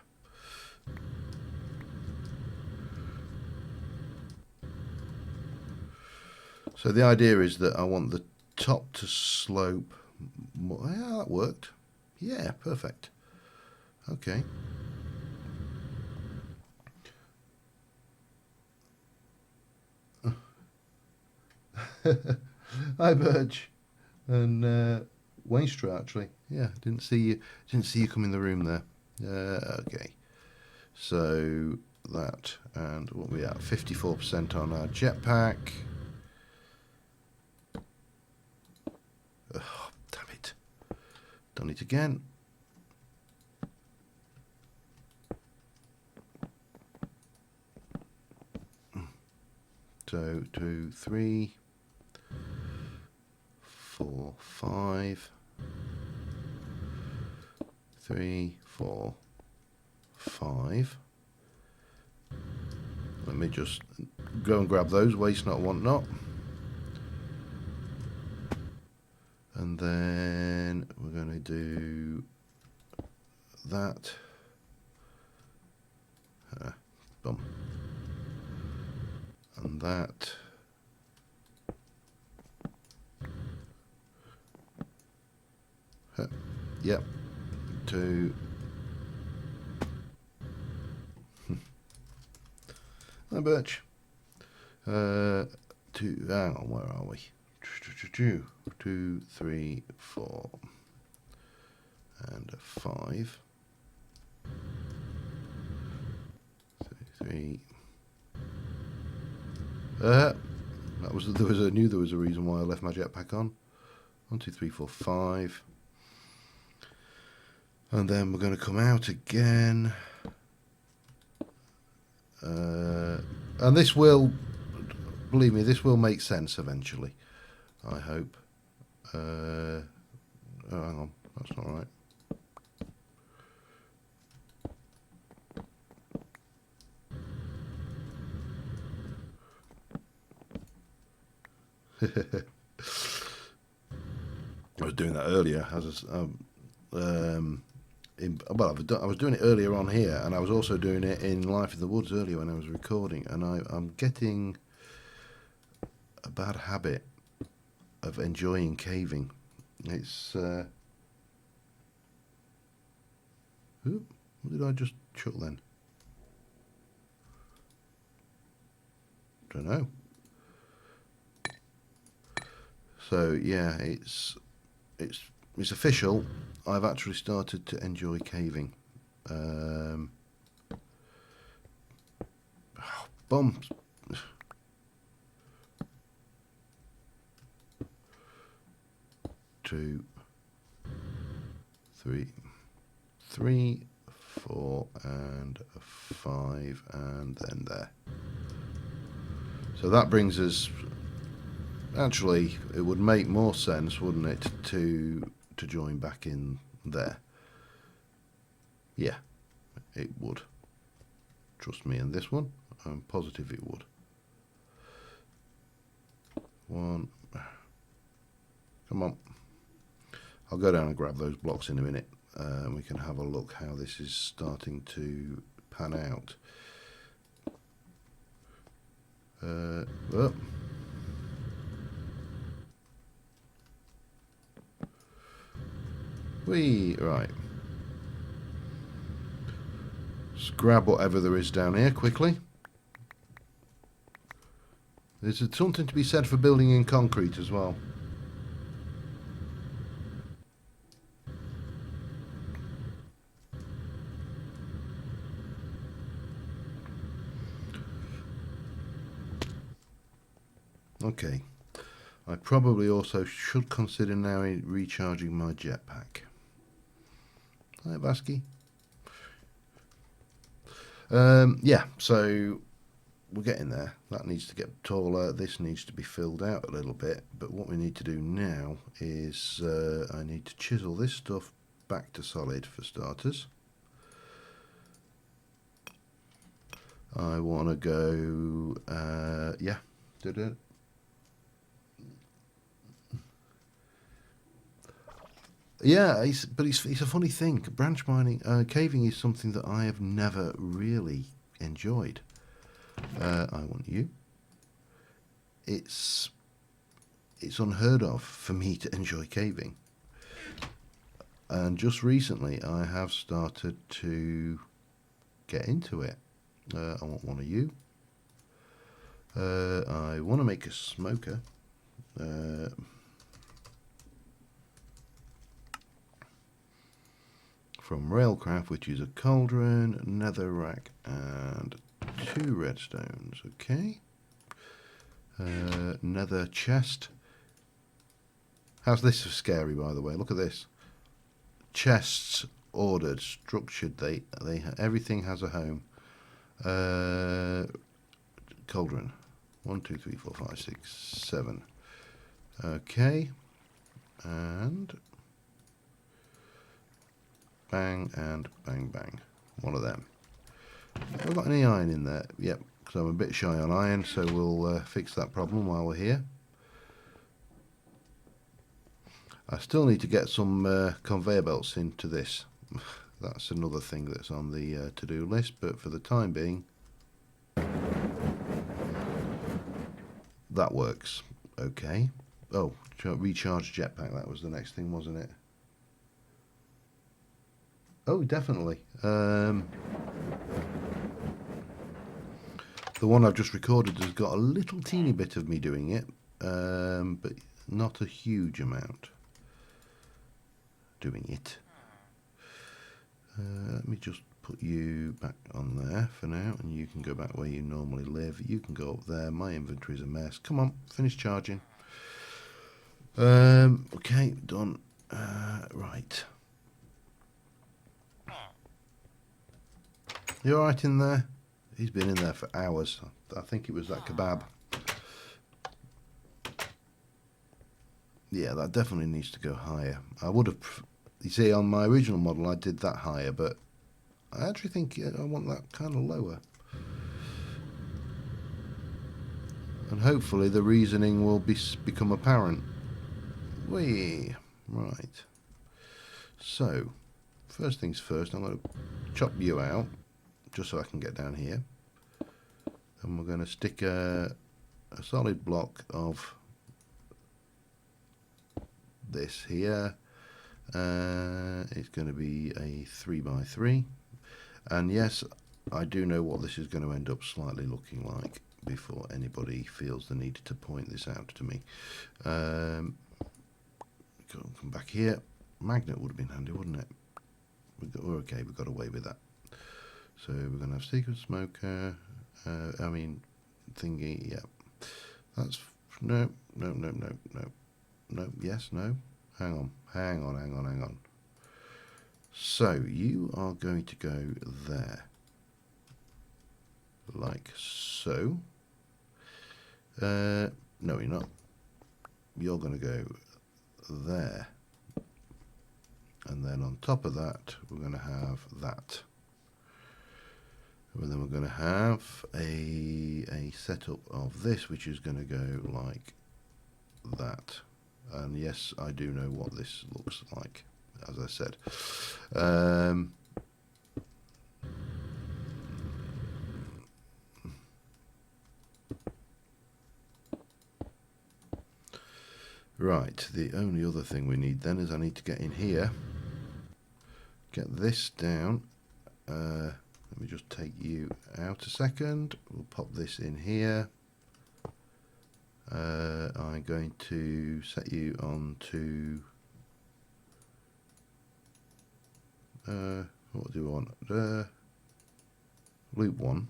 So the idea is that I want the top to slope more. Yeah, that worked. Yeah, perfect. Okay. Hi, Birch. And Wastrel, actually. Yeah, didn't see you come in the room there. Okay. So that, and what are we at? 54% on our jetpack. Oh, damn it. Done it again. So 2, 3, 4, 5. 3, 4, 5. Let me just go and grab those. Waste not, want not. And then we're going to do that. Boom. And that. Yep. 2. Hi, Birch. 2. Hang on, where are we? 2, 3, 4, and a 5. 3. That was I knew there was a reason why I left my jetpack on. 1, 2, 3, 4, 5. And then we're going to come out again. And this will, believe me, this will make sense eventually, I hope. Oh, hang on, that's not right. I was doing that earlier. I was, I was doing it earlier on here, and I was also doing it in Life in the Woods earlier when I was recording, and I'm getting a bad habit of enjoying caving. It's what did I just chuck then? Don't know. So yeah, it's official. I've actually started to enjoy caving. Bumps. 2, 3, 3, 4, and a 5, and then there. So that brings us. Actually, it would make more sense, wouldn't it, to join back in there? Yeah, it would. Trust me in this one. I'm positive it would. 1. Come on. I'll go down and grab those blocks in a minute. We can have a look how this is starting to pan out. Oh. Right. Just grab whatever there is down here quickly. There's something to be said for building in concrete as well. Okay. I probably also should consider now recharging my jetpack. Hi, Vasky. Yeah, so we're getting there. That needs to get taller. This needs to be filled out a little bit. But what we need to do now is I need to chisel this stuff back to solid for starters. I want to go, yeah, did it. Yeah, but it's a funny thing. Branch mining, caving is something that I have never really enjoyed. I want you. It's unheard of for me to enjoy caving. And just recently I have started to get into it. I want one of you. I want to make a smoker. From Railcraft, which is a cauldron, netherrack, and 2 redstones. Okay. Nether chest. How's this for scary, by the way? Look at this. Chests ordered, structured. Everything has a home. Cauldron. 1, 2, 3, 4, 5, 6, 7. Okay. And bang and bang bang. One of them. Have I got any iron in there? Yep, because I'm a bit shy on iron, so we'll fix that problem while we're here. I still need to get some conveyor belts into this. That's another thing that's on the to-do list, but for the time being, that works. Okay. Oh, recharge jetpack, that was the next thing, wasn't it? Oh, definitely. The one I've just recorded has got a little teeny bit of me doing it, but not a huge amount doing it. Let me just put you back on there for now, and you can go back where you normally live. You can go up there. My inventory's a mess. Come on, finish charging. Okay, done. Right. You alright in there? He's been in there for hours. I think it was that kebab. Yeah, that definitely needs to go higher. I would have... You see, on my original model, I did that higher, but I actually think I want that kind of lower. And hopefully the reasoning will become apparent. Whee! Right. So, first things first, I'm going to chop you out, just so I can get down here. And we're going to stick a solid block of this here. It's going to be a 3x3, and yes, I do know what this is going to end up slightly looking like before anybody feels the need to point this out to me. Come back here. Magnet would have been handy, wouldn't it? We're okay, we got away with that. So we're going to have secret smoker, thingy, yeah. That's, no, yes, no. Hang on. So you are going to go there, like so. No, you're not. You're going to go there, and then on top of that, we're going to have that. And then we're going to have a setup of this, which is going to go like that. And yes, I do know what this looks like, as I said. Right, the only other thing we need then is I need to get in here, get this down. Let me just take you out a second. We'll pop this in here. I'm going to set you on to what do we want? Loop 1,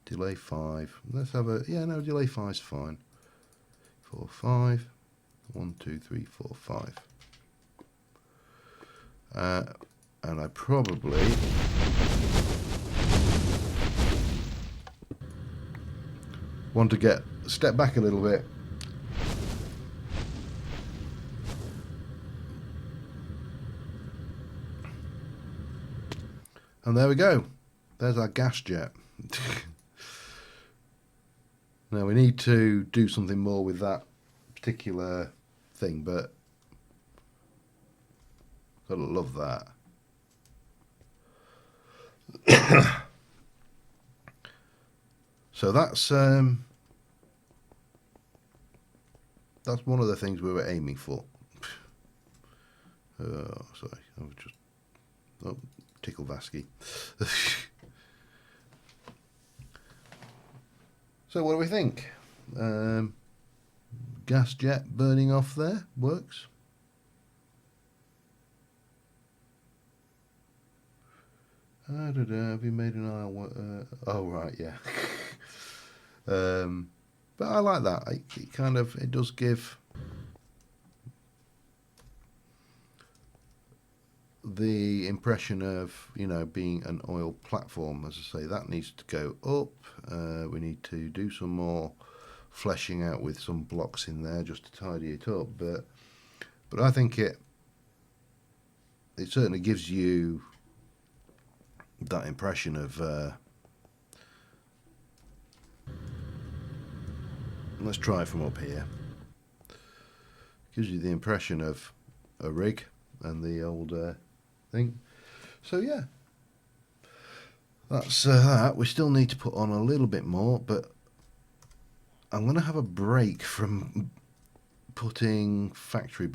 delay 5. Let's have a, yeah, no, delay 5 is fine. 4, 5. 1, 2, 3, 4, 5. And I probably want to step back a little bit. And there we go. There's our gas jet. Now we need to do something more with that particular thing, but gotta love that. So that's one of the things we were aiming for. Sorry, I was just tickle Vasky. So what do we think? Gas jet burning off there works. Have you made an aisle? Oh right, yeah. But I like that. It does give the impression of, you know, being an oil platform. As I say, that needs to go up. We need to do some more fleshing out with some blocks in there just to tidy it up. But I think it certainly gives you that impression of. Let's try it from up here. Gives you the impression of a rig and the old thing. So yeah, that's that. We still need to put on a little bit more, but I'm going to have a break from putting factory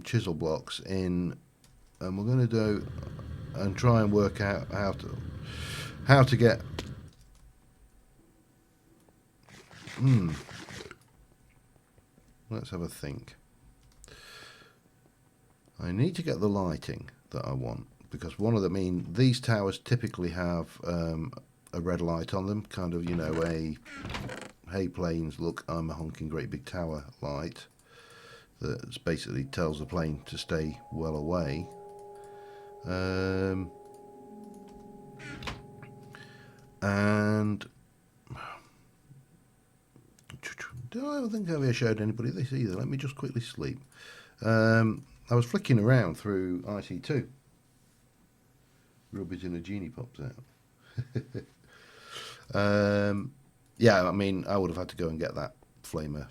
chisel blocks in, and we're going to do and try and work out how to get. Let's have a think. I need to get the lighting that I want, because one of them, these towers typically have a red light on them, kind of, you know, a hey planes, look, I'm a honking great big tower light that basically tells the plane to stay well away. And I don't think I've ever showed anybody this either. Let me just quickly sleep. I was flicking around through IC2. Rub it in a genie pops out. Yeah, I mean, I would have had to go and get that flamer.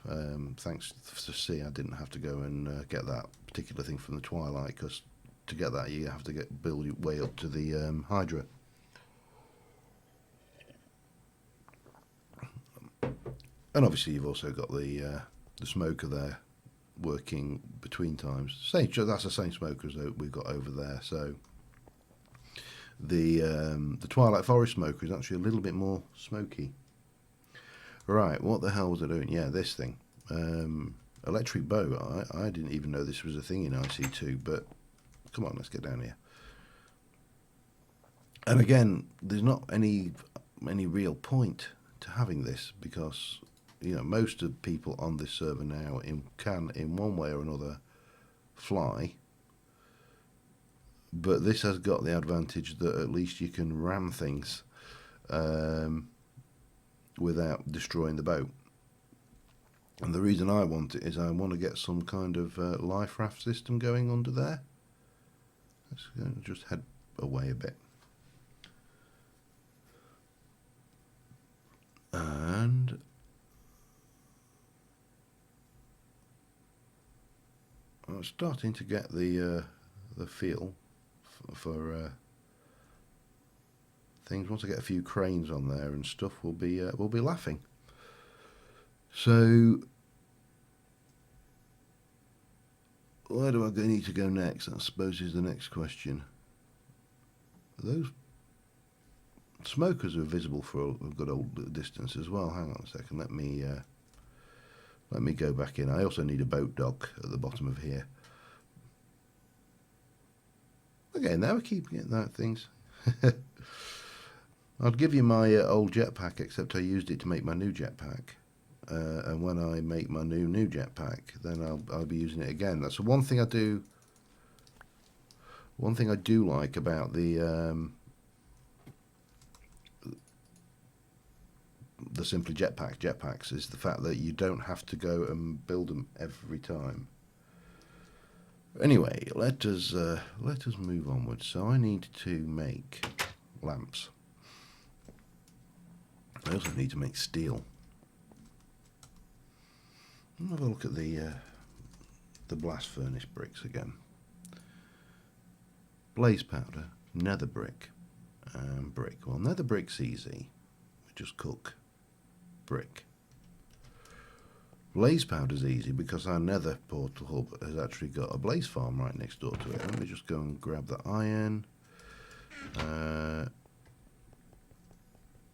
Thanks to C, I didn't have to go and get that particular thing from the Twilight, because to get that you have to build your way up to the Hydra. And obviously you've also got the smoker there working between times. That's the same smoker as we've got over there. So the Twilight Forest smoker is actually a little bit more smoky. Right, what the hell was I doing? Yeah, this thing. Electric bow. I didn't even know this was a thing in IC2, but come on, let's get down here. And again, there's not any real point to having this, because, you know, most of the people on this server now can in one way or another fly, but this has got the advantage that at least you can ram things without destroying the boat. And the reason I want it is I want to get some kind of life raft system going under there. Let's just head away a bit. And I'm starting to get the feel for things. Once I get a few cranes on there and stuff, we'll be laughing. So where do I need to go next? I suppose is the next question. Those smokers are visible for a good old distance as well. Hang on a second. Let me go back in. I also need a boat dock at the bottom of here. Okay, now we're keeping it that things. I'd give you my old jetpack, except I used it to make my new jetpack. And when I make my new jetpack, then I'll be using it again. That's the one thing I do. One thing I do like about the Simply jetpacks is the fact that you don't have to go and build them every time. Anyway, let us move onwards. So I need to make lamps. I also need to make steel. Have a look at the blast furnace bricks again. Blaze powder, nether brick, and brick. Well, nether brick's easy. We just cook brick. Blaze powder's easy because our nether portal hub has actually got a blaze farm right next door to it. Let me just go and grab the iron. We'll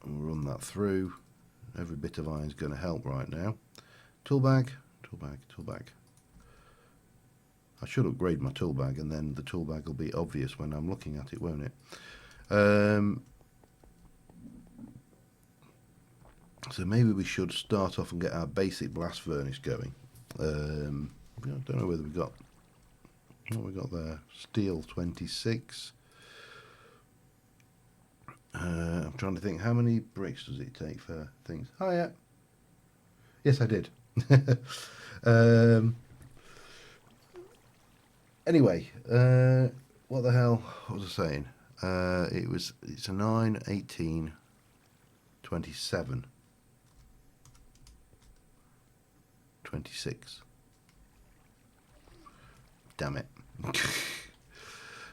run that through. Every bit of iron's going to help right now. Tool bag, tool bag, tool bag. I should upgrade my tool bag, and then the tool bag will be obvious when I'm looking at it, won't it? So maybe we should start off and get our basic blast furnace going. I don't know whether we got what we got there. Steel 26. I'm trying to think, how many bricks does it take for things? Oh yeah. Yes, I did. Anyway, what the hell what was I saying? It's a 9, 18, 27, 26. Damn it.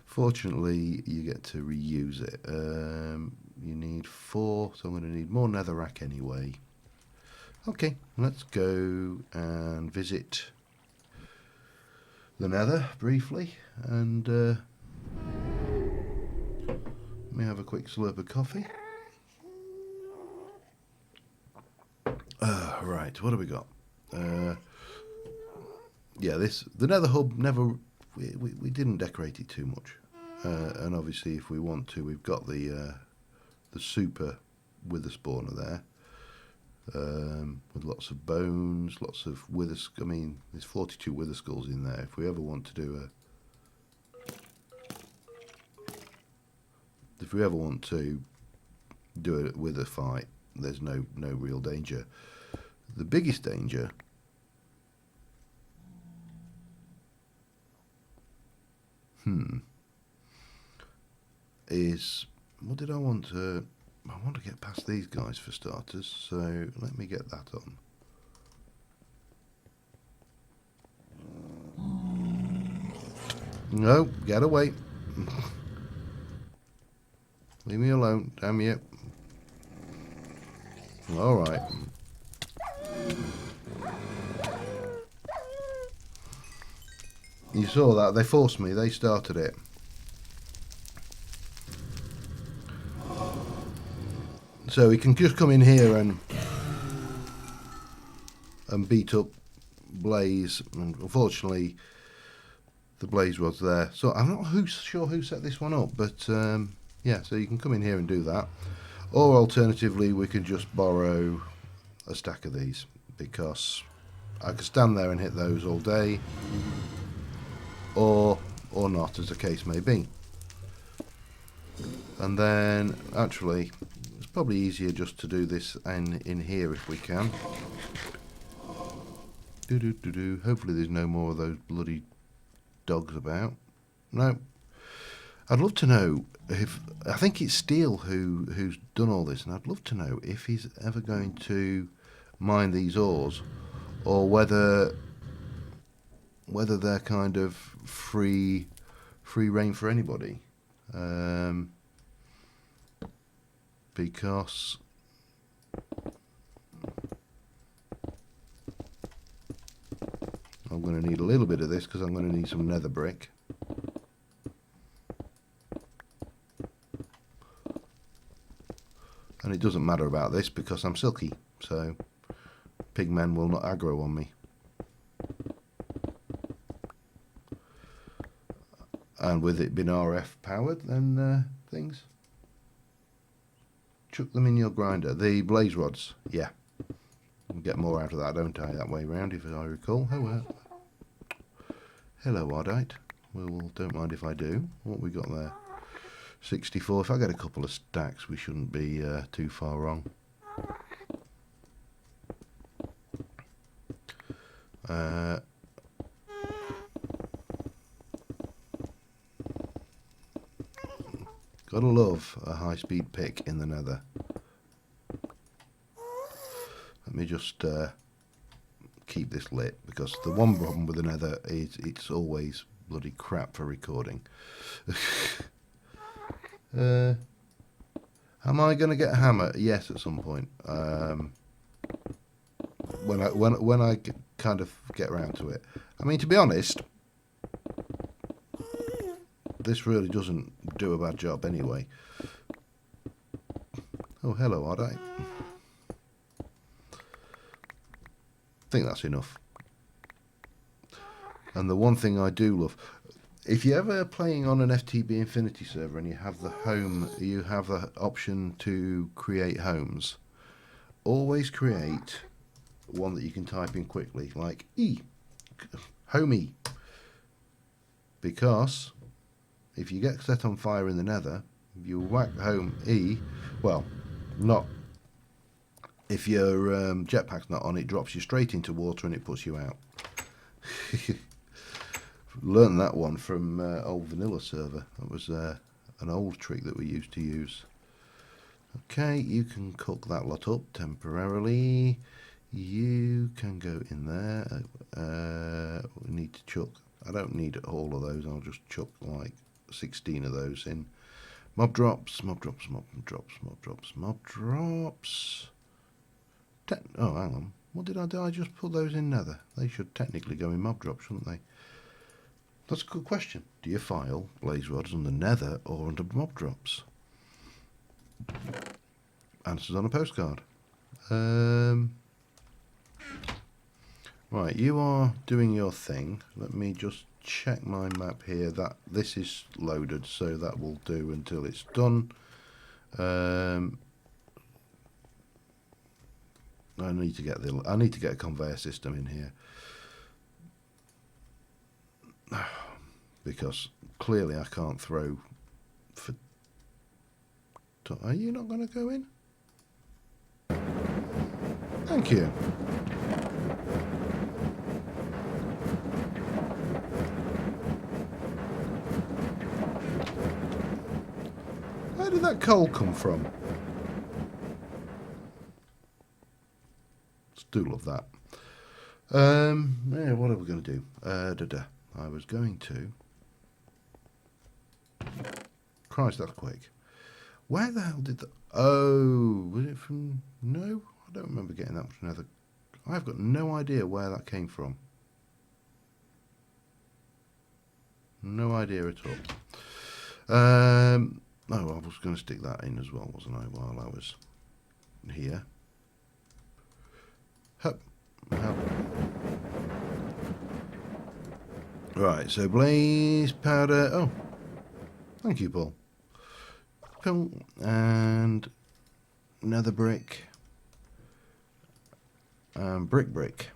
Fortunately, you get to reuse it. You need 4, so I'm going to need more netherrack anyway. Okay, let's go and visit the nether briefly, and let me have a quick slurp of coffee. Right, what have we got? Yeah, the nether hub we didn't decorate it too much, and obviously if we want to, we've got the super wither spawner there, with lots of bones, lots of wither. I mean, there's 42 wither skulls in there. If we ever want to do a wither fight, there's no real danger. The biggest danger is, what did I want to... I want to get past these guys for starters, so let me get that on. No, get away. Leave me alone, damn you. Alright. You saw that, they forced me, they started it. So we can just come in here and beat up Blaze, and unfortunately the Blaze rod's there. So I'm not sure who set this one up, but yeah, so you can come in here and do that. Or alternatively, we can just borrow a stack of these, because I could stand there and hit those all day, or not, as the case may be. And then actually it's probably easier just to do this in here if we can. Hopefully there's no more of those bloody dogs about. No. I'd love to know if, I think it's Steel who's done all this, and I'd love to know if he's ever going to mine these ores, or whether they're kind of free reign for anybody. Because I'm going to need a little bit of this, because I'm going to need some nether brick. And it doesn't matter about this because I'm silky, so pigmen will not aggro on me. And with it being RF powered, then things. Chuck them in your grinder. The blaze rods, yeah. Get more out of that, don't I? That way round, if I recall. Oh, hello, Oddite. Well, don't mind if I do. What we got there? 64. If I get a couple of stacks, we shouldn't be too far wrong. Gotta love a high-speed pick in the nether. Let me just keep this lit, because the one problem with the nether is it's always bloody crap for recording. Am I going to get a hammer? Yes, at some point. when I kind of get around to it. I mean, to be honest, this really doesn't do a bad job anyway. Oh, hello, Ardite. I think that's enough. And the one thing I do love, if you're ever playing on an FtB Infinity server and you have the option to create homes, always create one that you can type in quickly, like home E. Because if you get set on fire in the nether, you whack home E, well, not if your jetpack's not on, it drops you straight into water and it puts you out. Learned that one from old vanilla server. That was an old trick that we used to use. Okay, you can cook that lot up temporarily. You can go in there. We need to chuck. I don't need all of those. I'll just chuck like 16 of those in. Mob drops, mob drops, mob drops, mob drops, mob drops. Oh, hang on. What did I do? I just put those in nether. They should technically go in mob drops, shouldn't they? That's a good question. Do you file blaze rods under nether or under mob drops? Answers on a postcard. Right, you are doing your thing. Let me just check my map here. That this is loaded, so that will do until it's done. I need to get a conveyor system in here. Because clearly I can't throw for... Are you not going to go in? Thank you. Where did that coal come from? Still love that. Yeah, what are we going to do? I was going to... Christ, that's quick. Where the hell did the... Oh, was it from... No, I don't remember getting that much nether. I've got no idea where that came from. No idea at all. Oh, I was going to stick that in as well, wasn't I, while I was here. Hup. Hup. Right, so blaze powder. Oh, thank you, Paul. Pill and nether brick and brick.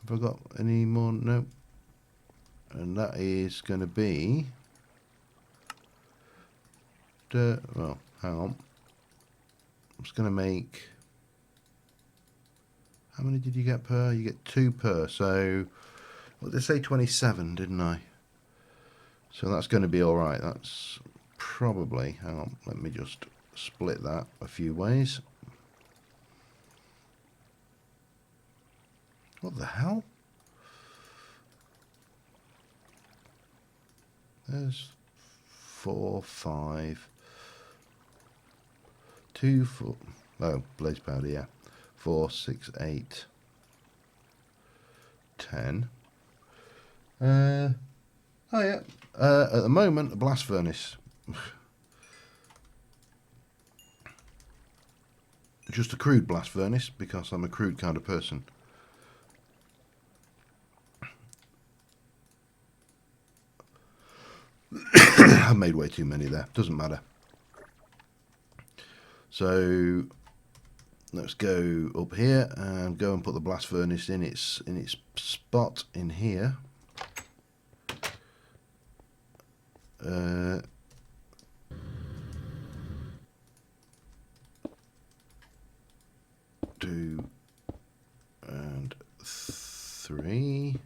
Have I got any more? No. And that is going to be dirt. Well, hang on. I'm just going to make. How many did you get per? You get 2 per. So, what did I say? 27, didn't I? So that's going to be all right. That's probably. Hang on. Let me just split that a few ways. What the hell? There's 4, 5, 2, 4. Oh, blaze powder, yeah. 4, 6, 8, 10. Oh yeah. At the moment, a blast furnace. Just a crude blast furnace because I'm a crude kind of person. I've made way too many there. Doesn't matter. So let's go up here and go and put the blast furnace in its spot in here. Two and 3.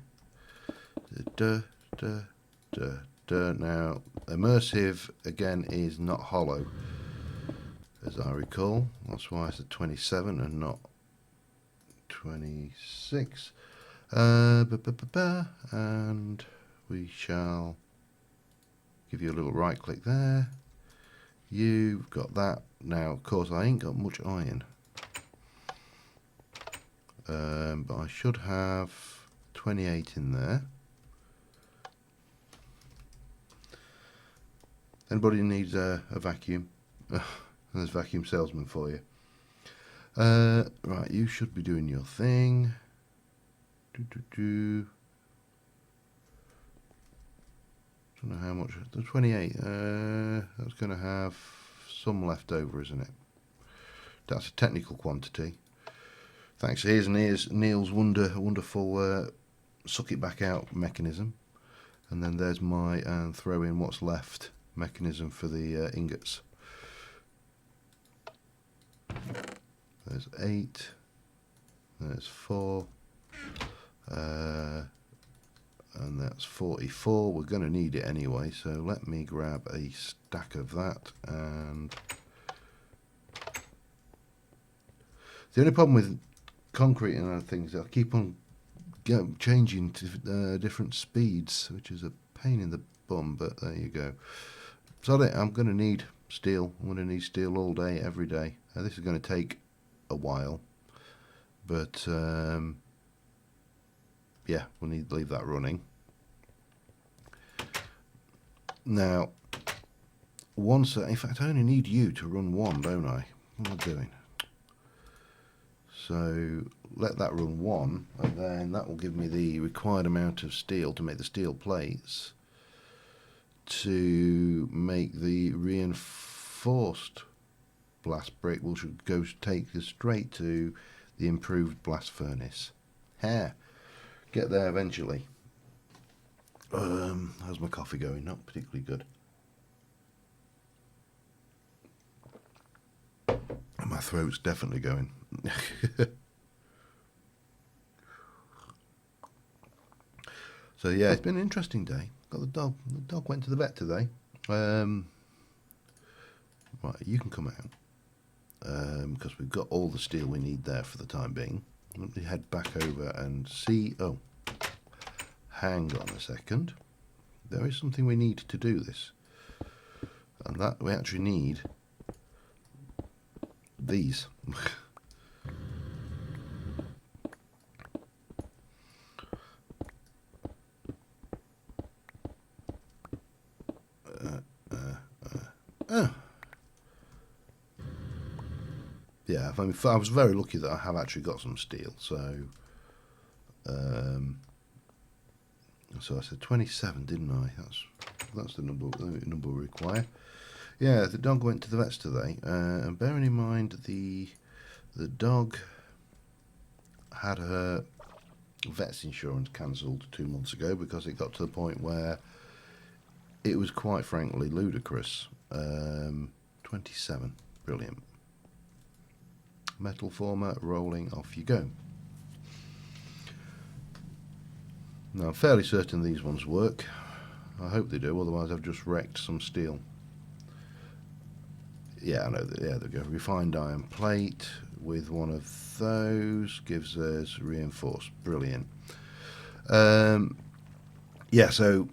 Now, immersive again is not hollow, as I recall. That's why it's a 27 and not 26. And we shall give you a little right click there. You've got that. Now, of course, I ain't got much iron. But I should have 28 in there. Anybody needs a vacuum? There's vacuum salesman for you. Right, you should be doing your thing. Don't know how much. The 28. That's going to have some left over, isn't it? That's a technical quantity. Thanks. Here's Neil's wonderful suck it back out mechanism, and then there's my throw in what's left mechanism for the ingots. There's 8. There's 4. And that's 44. We're going to need it anyway, so let me grab a stack of that. And the only problem with concrete and other things, I keep on changing to different speeds, which is a pain in the bum, but there you go. So I'm going to need steel. I'm going to need steel all day, every day. This is going to take a while, but yeah, we'll need to leave that running. Now, once, in fact, I only need you to run one, don't I? What am I doing? So let that run 1, and then that will give me the required amount of steel to make the steel plates to make the reinforced blast brick, which should take us straight to the improved blast furnace. Get there eventually. How's my coffee going? Not particularly good. My throat's definitely going. So yeah, it's been an interesting day. Got the dog. The dog went to the vet today. Right, you can come out because we've got all the steel we need there for the time being. Let me head back over and see. Oh, hang on a second. There is something we need to do this, and that we actually need these. Yeah, I was very lucky that I have actually got some steel. So, so I said 27, didn't I? That's the number we require. Yeah, the dog went to the vets today, and bearing in mind the dog had her vet's insurance cancelled 2 months ago because it got to the point where it was quite frankly ludicrous. 27, brilliant. Metal former, rolling, off you go. Now I'm fairly certain these ones work. I hope they do, otherwise I've just wrecked some steel. Yeah, I know that. Yeah, there we go. Refined iron plate with one of those gives us reinforced. Brilliant. Yeah, so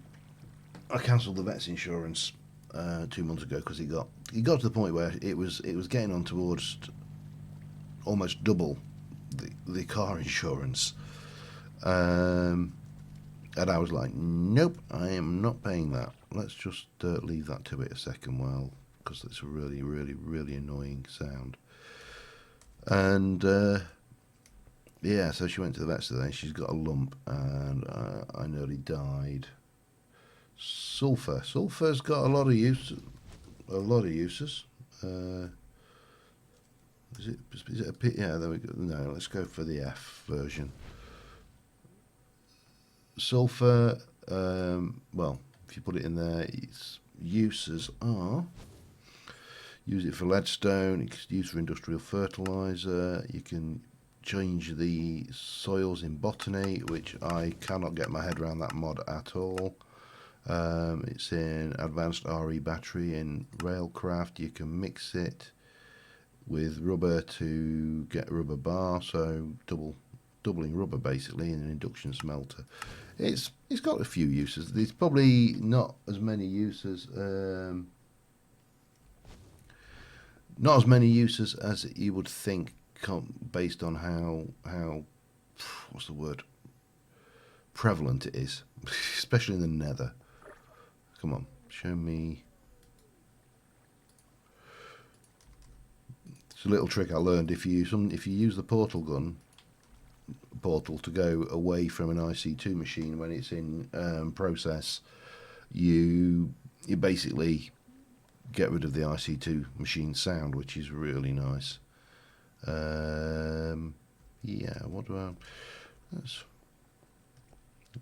I cancelled the vet's insurance 2 months ago because it got to the point where it was getting on towards almost double the car insurance, and I was like, nope, I am not paying that. Let's just leave that to it a second while, because it's a really, really, really annoying sound. And yeah, so she went to the vet today. She's got a lump, and I nearly died. Sulfur's got a lot of uses. Is it a P? Yeah, there we go. No, let's go for the F version. Sulfur, well, if you put it in there, its uses are: use it for leadstone, it's used for industrial fertilizer, you can change the soils in botany, which I cannot get my head around that mod at all. It's in advanced RE battery in railcraft. You can mix it with rubber to get a rubber bar, so doubling rubber basically in an induction smelter. It's got a few uses. There's probably not as many uses not as many uses as you would think, based on how what's the word, prevalent it is, especially in the Nether. Come on, show me. It's a little trick I learned. If you use the portal to go away from an IC2 machine when it's in process, you basically get rid of the IC2 machine sound, which is really nice. Yeah, what do I... I'm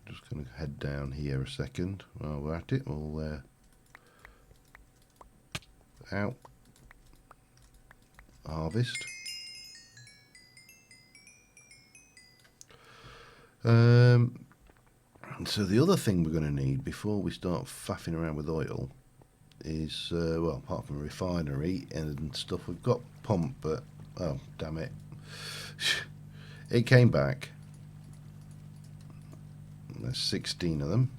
just going to head down here a second while we're at it. We'll out, harvest. So the other thing we're going to need before we start faffing around with oil is, well, apart from a refinery and stuff, we've got pump, but, oh, damn it. It came back. There's 16 of them.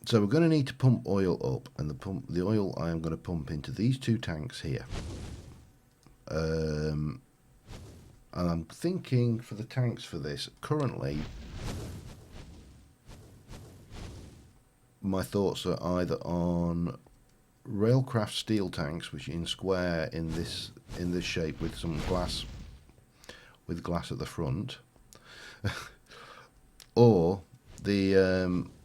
So we're going to need to pump oil up, and the oil I am going to pump into these two tanks here. And I'm thinking for the tanks for this, currently my thoughts are either on railcraft steel tanks, which are in square in this shape with some glass, with glass at the front, or the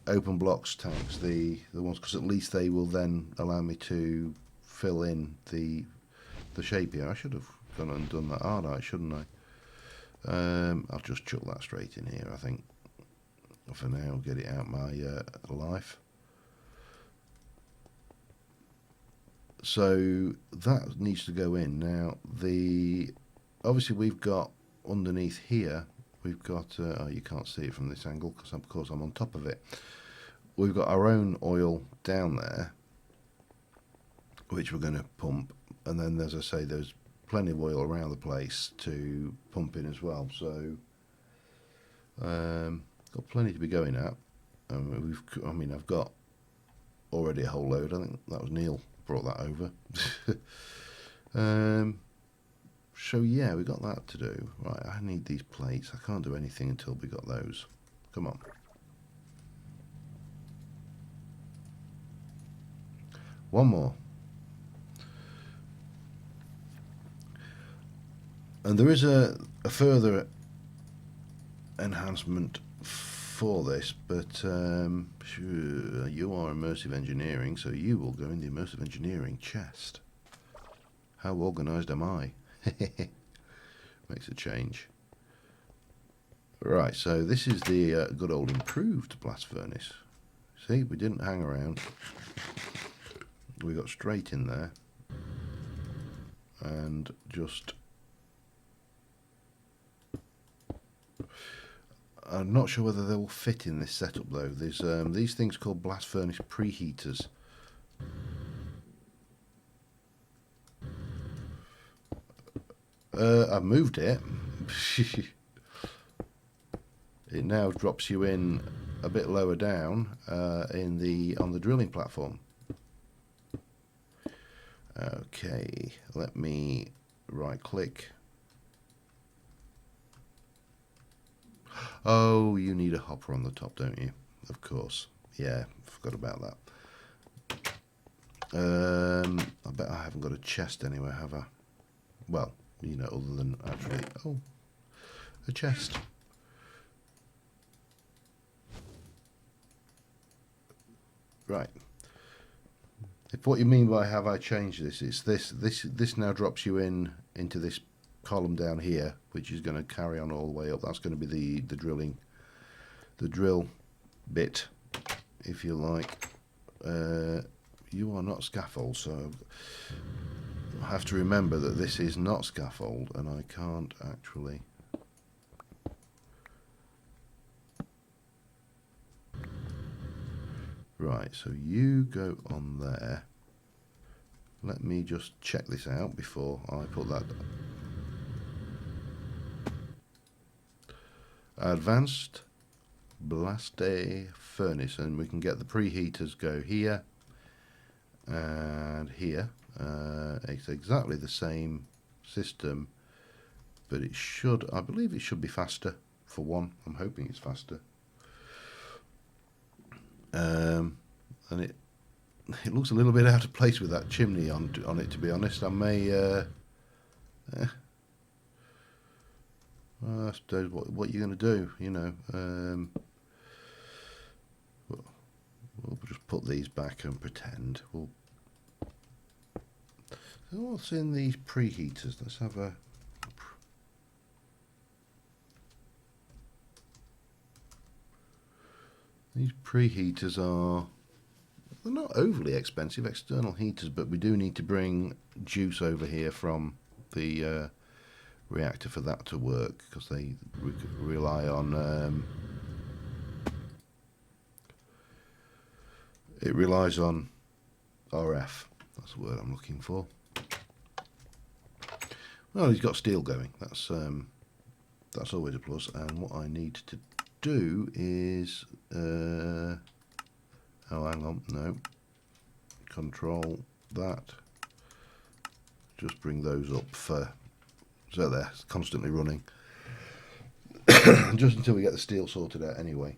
open blocks tanks, the ones, because at least they will then allow me to fill in the shape here. I should have gone and done that, shouldn't I? I'll just chuck that straight in here, I think, for now, get it out my life. So that needs to go in. Now, obviously we've got underneath here, we've got, oh, you can't see it from this angle because of course I'm on top of it. We've got our own oil down there, which we're going to pump, and then, as I say, there's plenty of oil around the place to pump in as well. So got plenty to be going at. I've got already a whole load. I think that was Neil brought that over. So yeah, we got that to do. Right, I need these plates. I can't do anything until we got those. Come on. One more. And there is a further enhancement for this, but sure, you are immersive engineering, so you will go in the immersive engineering chest. How organised am I? Makes a change. Right, so this is the good old improved blast furnace. See, we didn't hang around. We got straight in there and just... I'm not sure whether they will fit in this setup though. There's these things called blast furnace preheaters. I've moved it. It now drops you in a bit lower down on the drilling platform. Okay, let me right click. Oh, you need a hopper on the top, don't you? Of course. Yeah, forgot about that. I bet I haven't got a chest anywhere, have I? Well, you know, other than actually... Oh, a chest. Right. If what you mean by have I changed this, it's this now drops you into this column down here, which is going to carry on all the way up. That's going to be the drill bit, if you like. You are not scaffold, so I have to remember that this is not scaffold, and I can't actually... Right, so you go on there. Let me just check this out before I put that... Advanced blast furnace, and we can get the preheaters go here, and here. It's exactly the same system, but it should, I believe it should be faster for one. I'm hoping it's faster. And it looks a little bit out of place with that chimney on it, to be honest. I may well, I suppose what you're going to do, you know. We'll just put these back and pretend. So what's in these preheaters? Let's have a... These preheaters are... They're not overly expensive, external heaters, but we do need to bring juice over here from the reactor for that to work, because they rely on... it relies on RF. That's the word I'm looking for. Well, he's got steel going. That's always a plus. And what I need to do is... oh, hang on. No. Control that. Just bring those up for... So they're constantly running. Just until we get the steel sorted out anyway.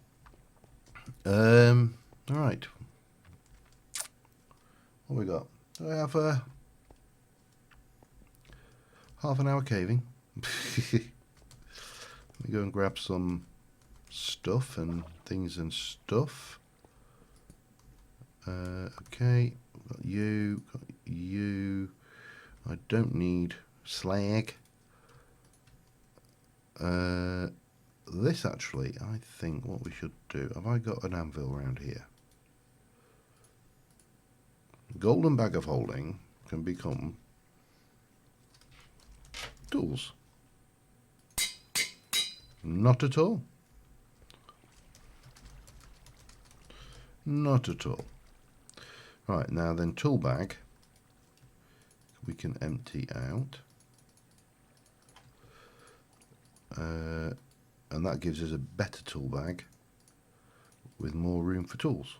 Alright. What we got? Do I have half an hour caving? Let me go and grab some stuff and things and stuff. Okay, got you, got you. I don't need slag. This actually, I think what we should do, have I got an anvil around here? Golden bag of holding can become tools. Not at all. Not at all. Right, now then tool bag we can empty out. And that gives us a better tool bag with more room for tools.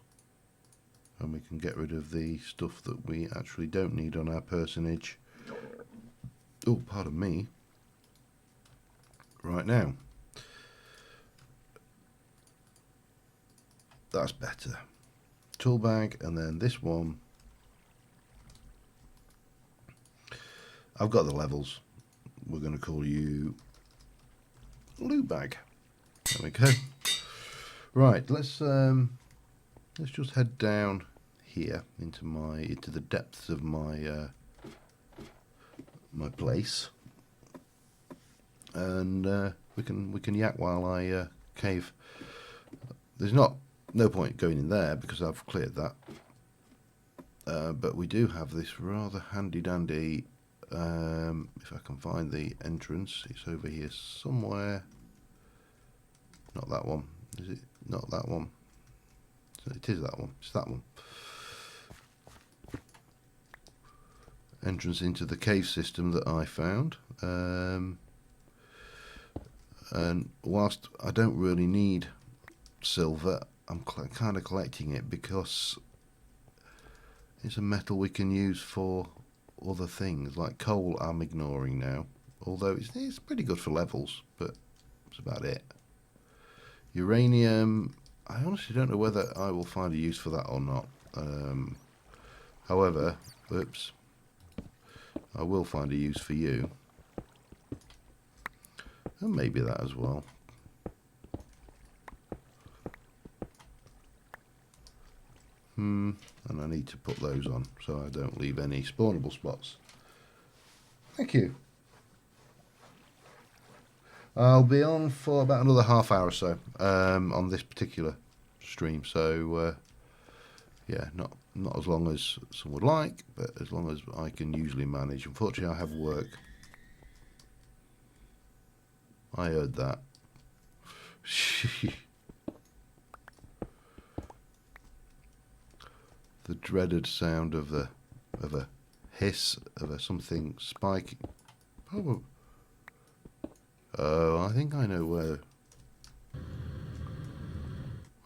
And we can get rid of the stuff that we actually don't need on our personage. Oh, pardon me. Right now. That's better. Tool bag, and then this one. I've got the levels. We're going to call you loot bag. There we go. Right, let's just head down here into the depths of my my place, and we can yak while I cave. There's no point going in there because I've cleared that, but we do have this rather handy dandy. If I can find the entrance, it's over here somewhere. Not that one, is it? Not that one. It is that one. It's that one. Entrance into the cave system that I found. And whilst I don't really need silver, I'm kind of collecting it because it's a metal we can use for other things. Like coal I'm ignoring now, although it's pretty good for levels, but that's about it. Uranium, I honestly don't know whether I will find a use for that or not. However, oops, I will find a use for you. And maybe that as well. And I need to put those on so I don't leave any spawnable spots. Thank you. I'll be on for about another half hour or so on this particular stream. So yeah, not as long as some would like, but as long as I can usually manage. Unfortunately, I have work. I heard that. The dreaded sound of a hiss of a something spiking. Oh, I think I know where.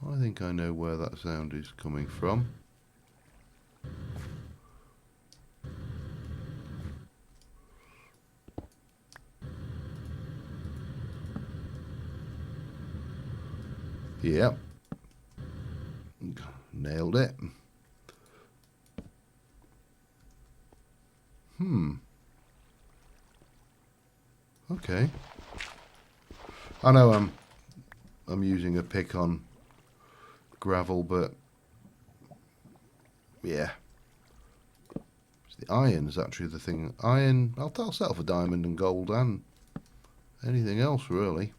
I think I know where that sound is coming from. Yep. Nailed it. Okay. I know I'm using a pick on gravel, but yeah. The iron is actually the thing. Iron, I'll settle for diamond and gold and anything else really.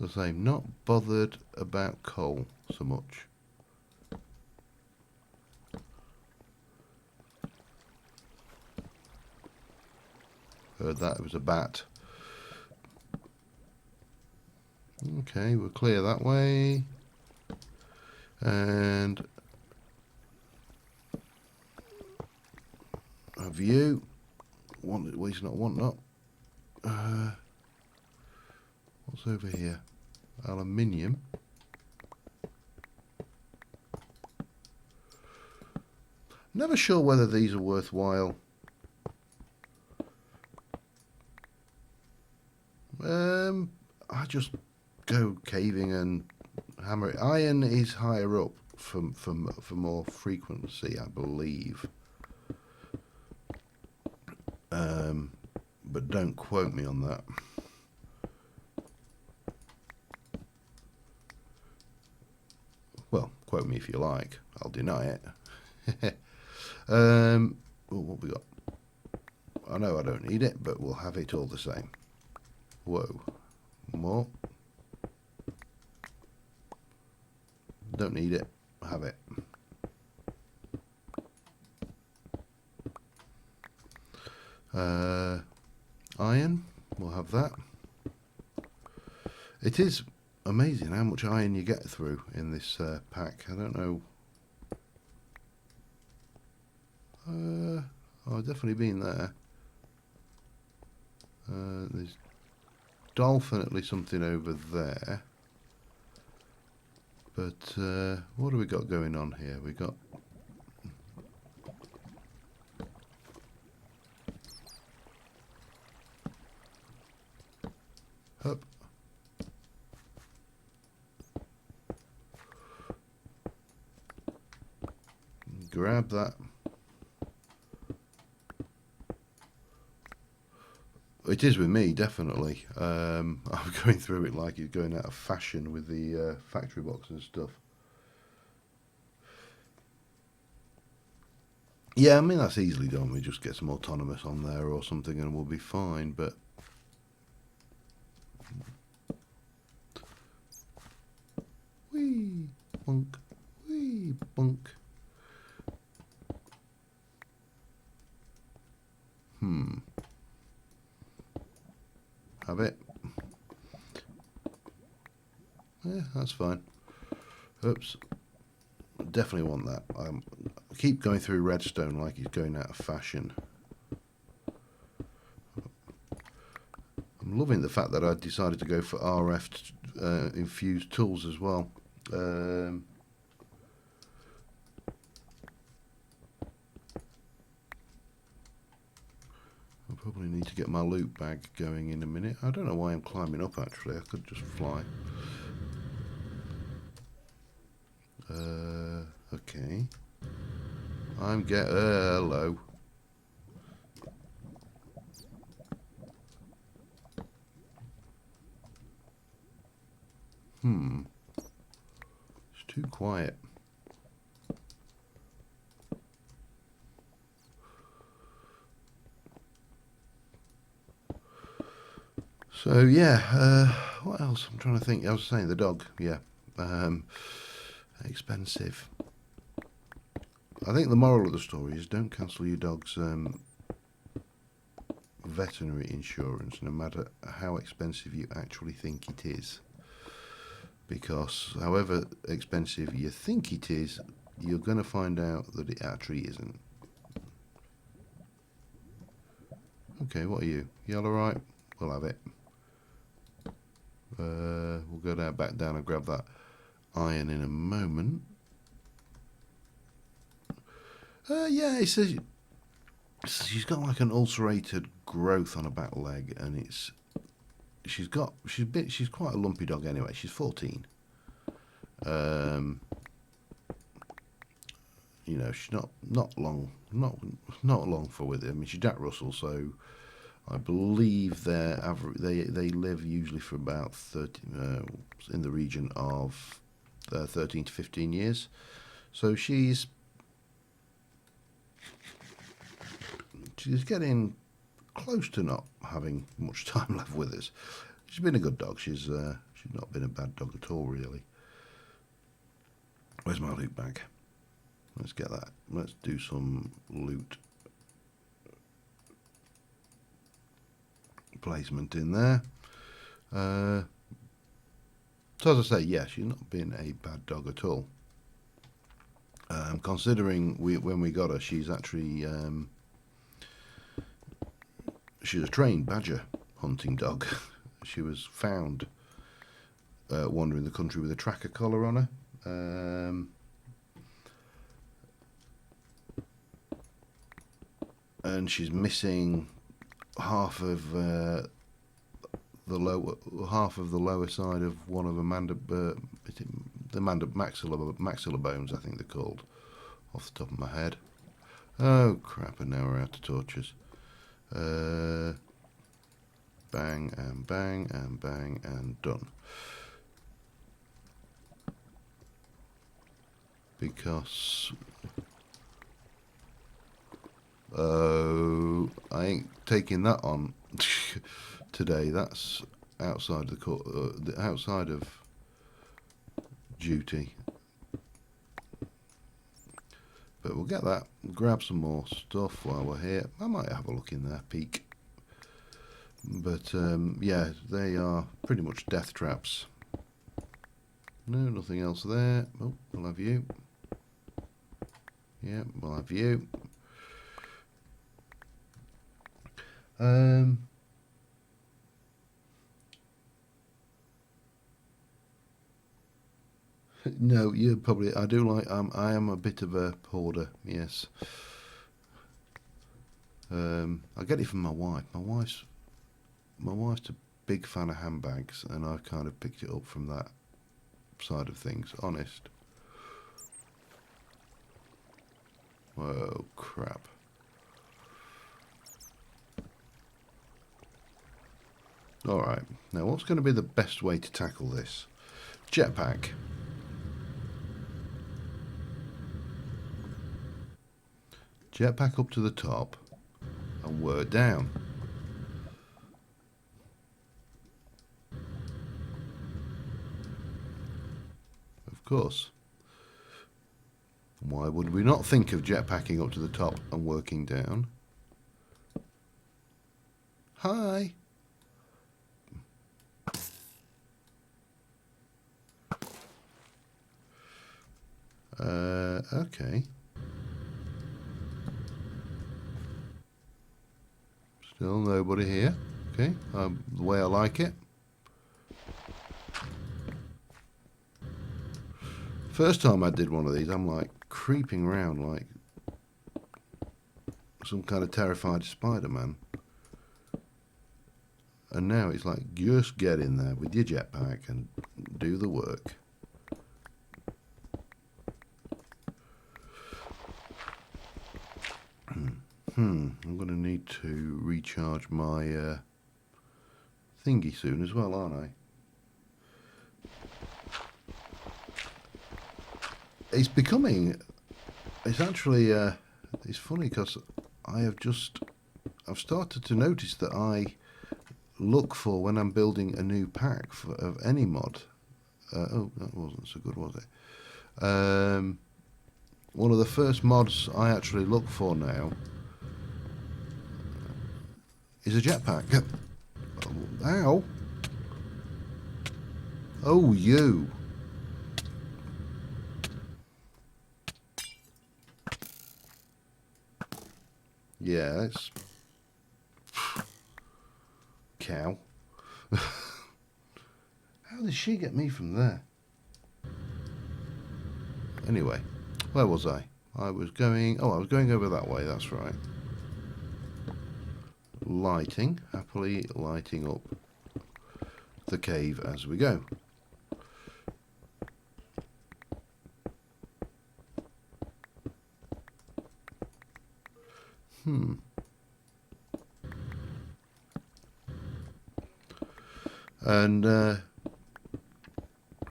As I say, not bothered about coal so much. Heard that, it was a bat. Okay, we'll clear that way. And a view. Want, well, he's not wanting up. What's over here? Aluminium. Never sure whether these are worthwhile. I just go caving and hammer it. Iron is higher up for more frequency, I believe. But don't quote me on that. Well, quote me if you like. I'll deny it. What we got? I know I don't need it, but we'll have it all the same. Whoa. More. Don't need it. Have it. Iron. We'll have that. It is amazing how much iron you get through in this pack. I don't know. I've definitely been there. There's definitely something over there. But what have we got going on here? We got up. Grab that. It is with me, definitely. I'm going through it like it's going out of fashion with the factory box and stuff. Yeah, I mean, that's easily done. We just get some autonomous on there or something and we'll be fine, but... Whee! Bunk. Whee! Bunk. Have it. Yeah, that's fine. Oops. Definitely want that. I keep going through redstone like he's going out of fashion. I'm loving the fact that I decided to go for RF infused tools as well. I probably need to get my loot bag going in a minute. I don't know why I'm climbing up actually. I could just fly. Okay. I'm hello. It's too quiet. So yeah, what else? I'm trying to think. I was saying the dog. Yeah, expensive. I think the moral of the story is don't cancel your dog's veterinary insurance, no matter how expensive you actually think it is. Because however expensive you think it is, you're going to find out that it actually isn't. Okay, what are you? You all right? We'll have it. We'll go back down and grab that iron in a moment. Yeah, it says she's got like an ulcerated growth on her back leg, and it's she's quite a lumpy dog anyway. She's 14. You know, she's not long for with it. I mean, she's Jack Russell, so I believe they live usually for about 30 in the region of 13 to 15 years. So she's getting close to not having much time left with us. She's been a good dog. She's not been a bad dog at all, really. Where's my loot bag? Let's get that. Let's do some loot placement in there. So as I say, yeah, she's not been a bad dog at all. Considering when we got her, she's actually she's a trained badger hunting dog. She was found wandering the country with a tracker collar on her. And she's missing half of the lower side of one of the maxilla bones, I think they're called, off the top of my head. Oh crap! And now we're out of torches. Bang and bang and bang and done. Because I ain't taking that on today. That's outside the court, outside of duty. But we'll get that. Grab some more stuff while we're here. I might have a look in there, peek. But yeah, they are pretty much death traps. No, nothing else there. Oh, we'll have you. Yeah, we'll have you. No, you probably. I do like. I am a bit of a hoarder. Yes. I get it from my wife. My wife's a big fan of handbags, and I've kind of picked it up from that side of things. Honest. Oh crap. Alright, now what's going to be the best way to tackle this? Jetpack. Jetpack up to the top and work down. Of course. Why would we not think of jetpacking up to the top and working down? Hi. Okay. Still nobody here. Okay, the way I like it. First time I did one of these, I'm like creeping around like some kind of terrified Spider-Man. And now it's like, just get in there with your jetpack and do the work. I'm going to need to recharge my thingy soon as well, aren't I? It's becoming... It's actually... it's funny because I've started to notice that I look for, when I'm building a new pack of any mod... oh, that wasn't so good, was it? One of the first mods I actually look for now is a jetpack. Ow! Oh, you! Yeah, that's... Cow. How did she get me from there? Anyway, where was I? I was going over that way, that's right. Lighting, happily lighting up the cave as we go. And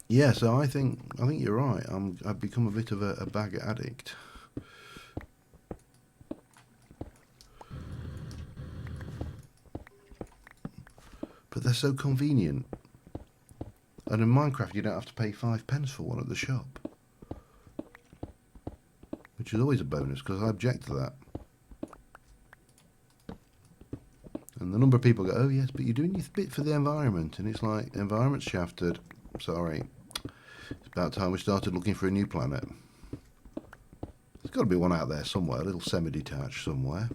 yeah, so I think you're right. I've become a bit of a bag addict. But they're so convenient. And in Minecraft, you don't have to pay 5p for one at the shop, which is always a bonus because I object to that. And the number of people go, "Oh yes, but you're doing your bit for the environment," and it's like, environment's shafted. Sorry, it's about time we started looking for a new planet. There's got to be one out there somewhere, a little semi-detached somewhere.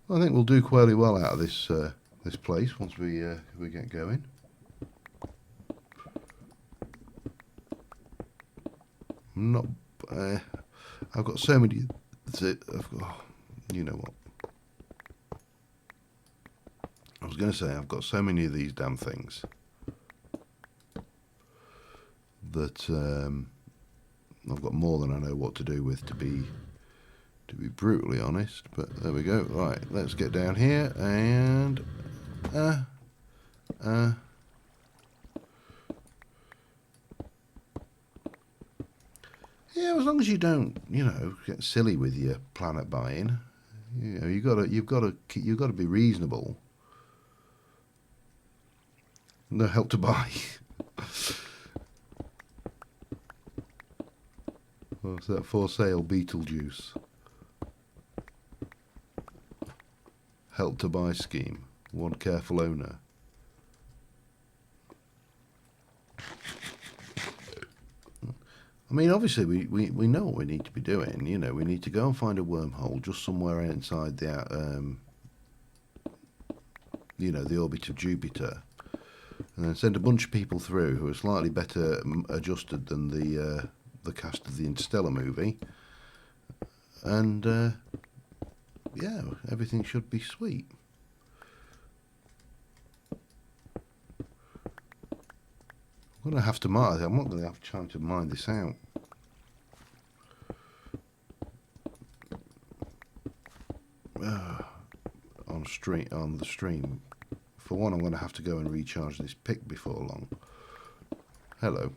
I think we'll do fairly well out of this this place once we get going. Not, I've got so many. You know what? I was going to say I've got so many of these damn things that I've got more than I know what to do with, to be brutally honest. But there we go. Right, let's get down here and yeah, as long as you don't, you know, get silly with your planet buying. You know, you've got to be reasonable. No Help to Buy. What's that? For sale Beetlejuice. Help to Buy scheme. One careful owner. I mean, obviously, we know what we need to be doing. You know, we need to go and find a wormhole just somewhere inside the, you know, the orbit of Jupiter, and then send a bunch of people through who are slightly better adjusted than the cast of the Interstellar movie, and yeah, everything should be sweet. I'm going to have to mine. I'm not going to have time to mine this out. On the stream. For one, I'm going to have to go and recharge this pick before long. Hello.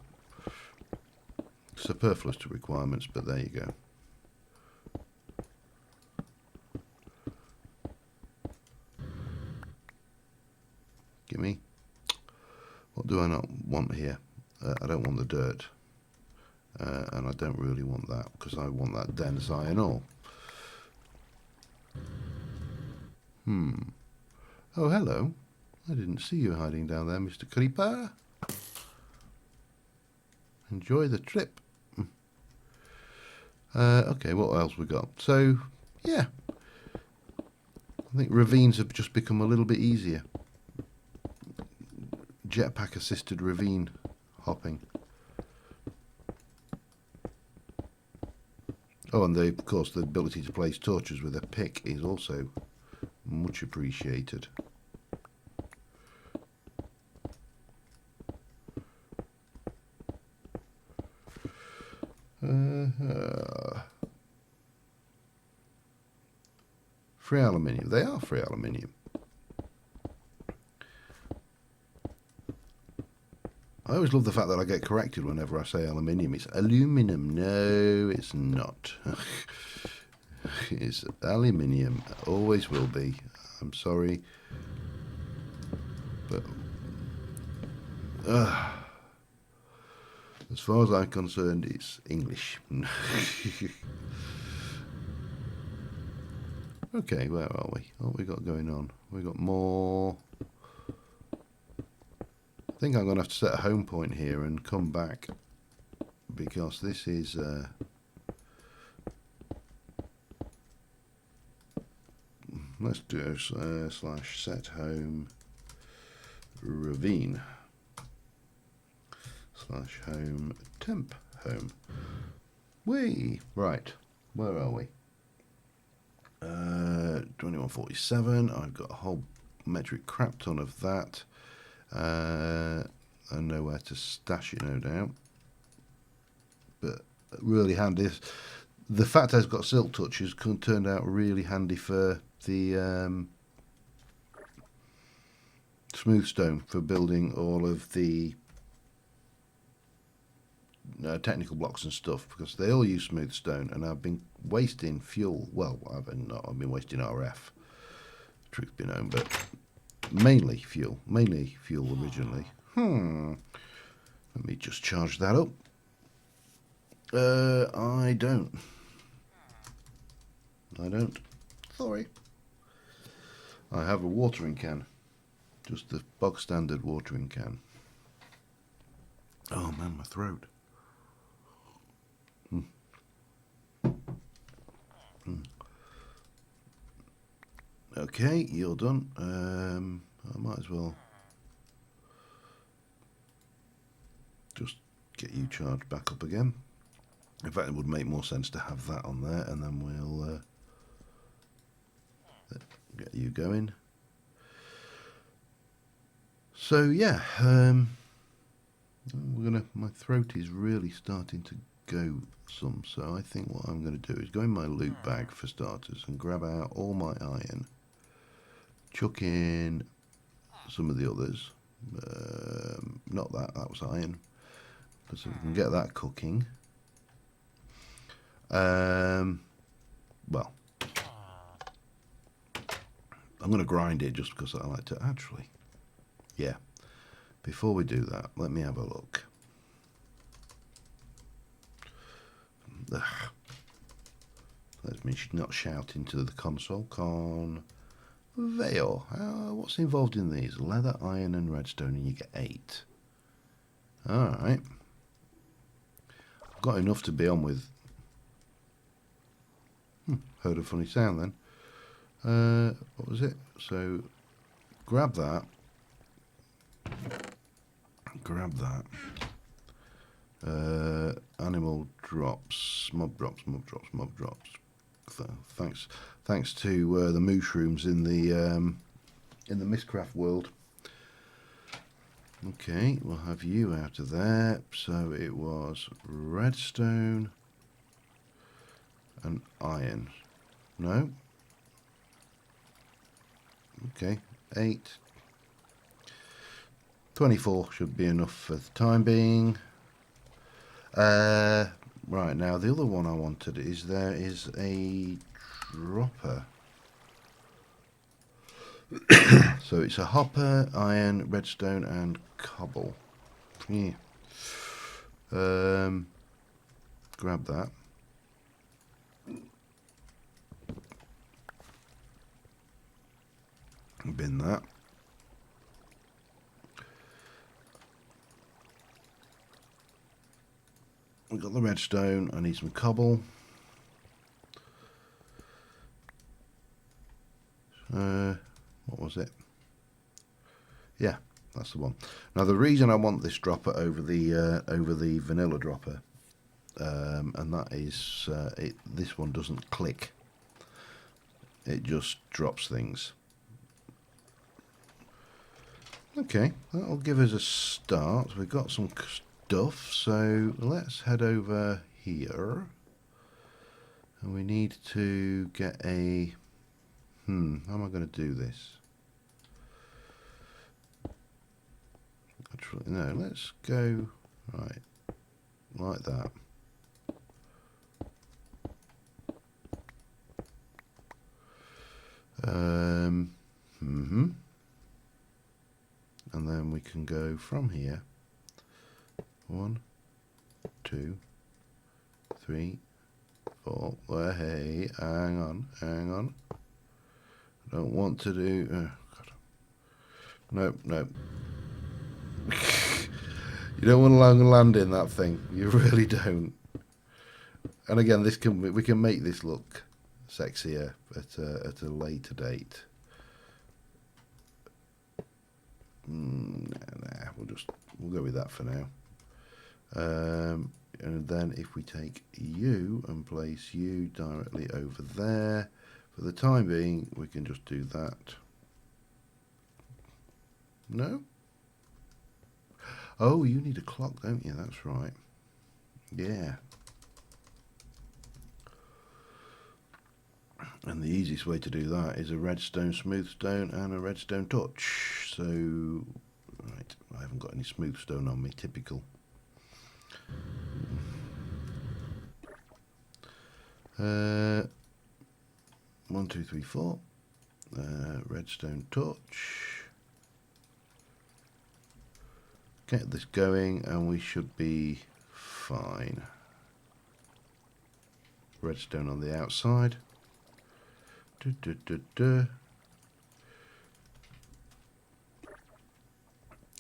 Superfluous to requirements, but there you go. Gimme. What do I not want here? I don't want the dirt. And I don't really want that, because I want that dense iron ore. Oh, hello. I didn't see you hiding down there, Mr. Creeper. Enjoy the trip. Okay, what else we got? So, yeah. I think ravines have just become a little bit easier. Jetpack assisted ravine hopping. Oh, and of course the ability to place torches with a pick is also much appreciated. Free aluminium. They are free aluminium. I always love the fact that I get corrected whenever I say aluminium. It's aluminum. No, it's not. It's aluminium. Always will be. I'm sorry. But as far as I'm concerned, it's English. Okay, where are we? What have we got going on? We got more. I think I'm going to have to set a home point here and come back, because this is let's do slash set home ravine slash home temp home. Right, where are we? 2147. I've got a whole metric crap ton of that. And nowhere to stash it, no doubt. But really handy. The fact I've got silk touches turned out really handy for the smooth stone for building all of the technical blocks and stuff, because they all use smooth stone, and I've been wasting fuel. Well, I've been wasting RF. Truth be known, but mainly fuel originally. Let me just charge that up. I don't. Sorry. I have a watering can. Just the bog standard watering can. Oh man, my throat. Okay, you're done. I might as well just get you charged back up again. In fact, it would make more sense to have that on there, and then we'll get you going. So yeah, my throat is really starting to go some, so I think what I'm going to do is go in my loot bag for starters and grab out all my iron, chuck in some of the others, not that was iron, so we can get that cooking. Well, I'm going to grind it just because I like to. Actually, yeah, before we do that, let me have a look. Let me not shout into the console. Conveyor. What's involved in these? Leather, iron and redstone, and you get 8. Alright. I've got enough to be on with. Heard a funny sound then. What was it? So, grab that. Animal drops, mob drops. Thanks to the mushrooms in the Mistcraft world. Okay, we'll have you out of there. So it was redstone and iron. No. Okay, 8. 24 should be enough for the time being. Right, now the other one I wanted is there is a dropper. So it's a hopper, iron, redstone and cobble. Yeah. Grab that. Bin that. We've got the redstone. I need some cobble. What was it? Yeah, that's the one. Now the reason I want this dropper over the vanilla dropper, and that is this one doesn't click. It just drops things. Okay, that'll give us a start. We've got some stuff, so let's head over here. And we need to get a... how am I going to do this? Actually, no, let's go... Right, like that. And then we can go from here. 1, 2, 3, 4. Well, hey, hang on. I don't want to do. God. Nope. You don't want to land in that thing. You really don't. And again, we can make this look sexier at a later date. Nah, we'll go with that for now. And then if we take you and place you directly over there, For the time being, we can just do that. No? Oh, you need a clock, don't you? That's right. Yeah. And the easiest way to do that is a redstone, smooth stone, and a redstone touch. So, right, I haven't got any smooth stone on me, typical. 1, 2, 3, 4. Redstone touch. Get this going, and we should be fine. Redstone on the outside.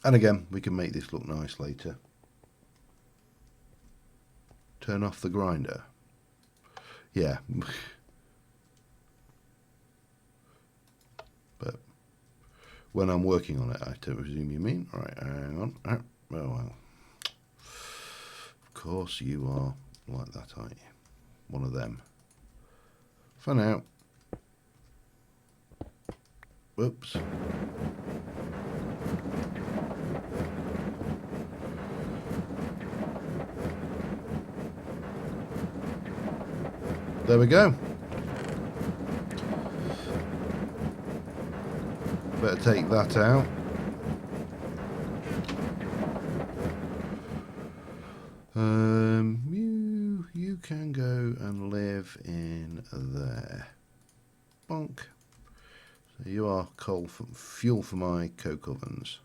And again, we can make this look nice later. Turn off the grinder. Yeah. But when I'm working on it, I don't presume you mean. All right, hang on. Oh, well. Of course you are like that, aren't you? One of them. For now. Whoops. There we go. Better take that out. You can go and live in there. Bonk. So you are fuel for my coke ovens.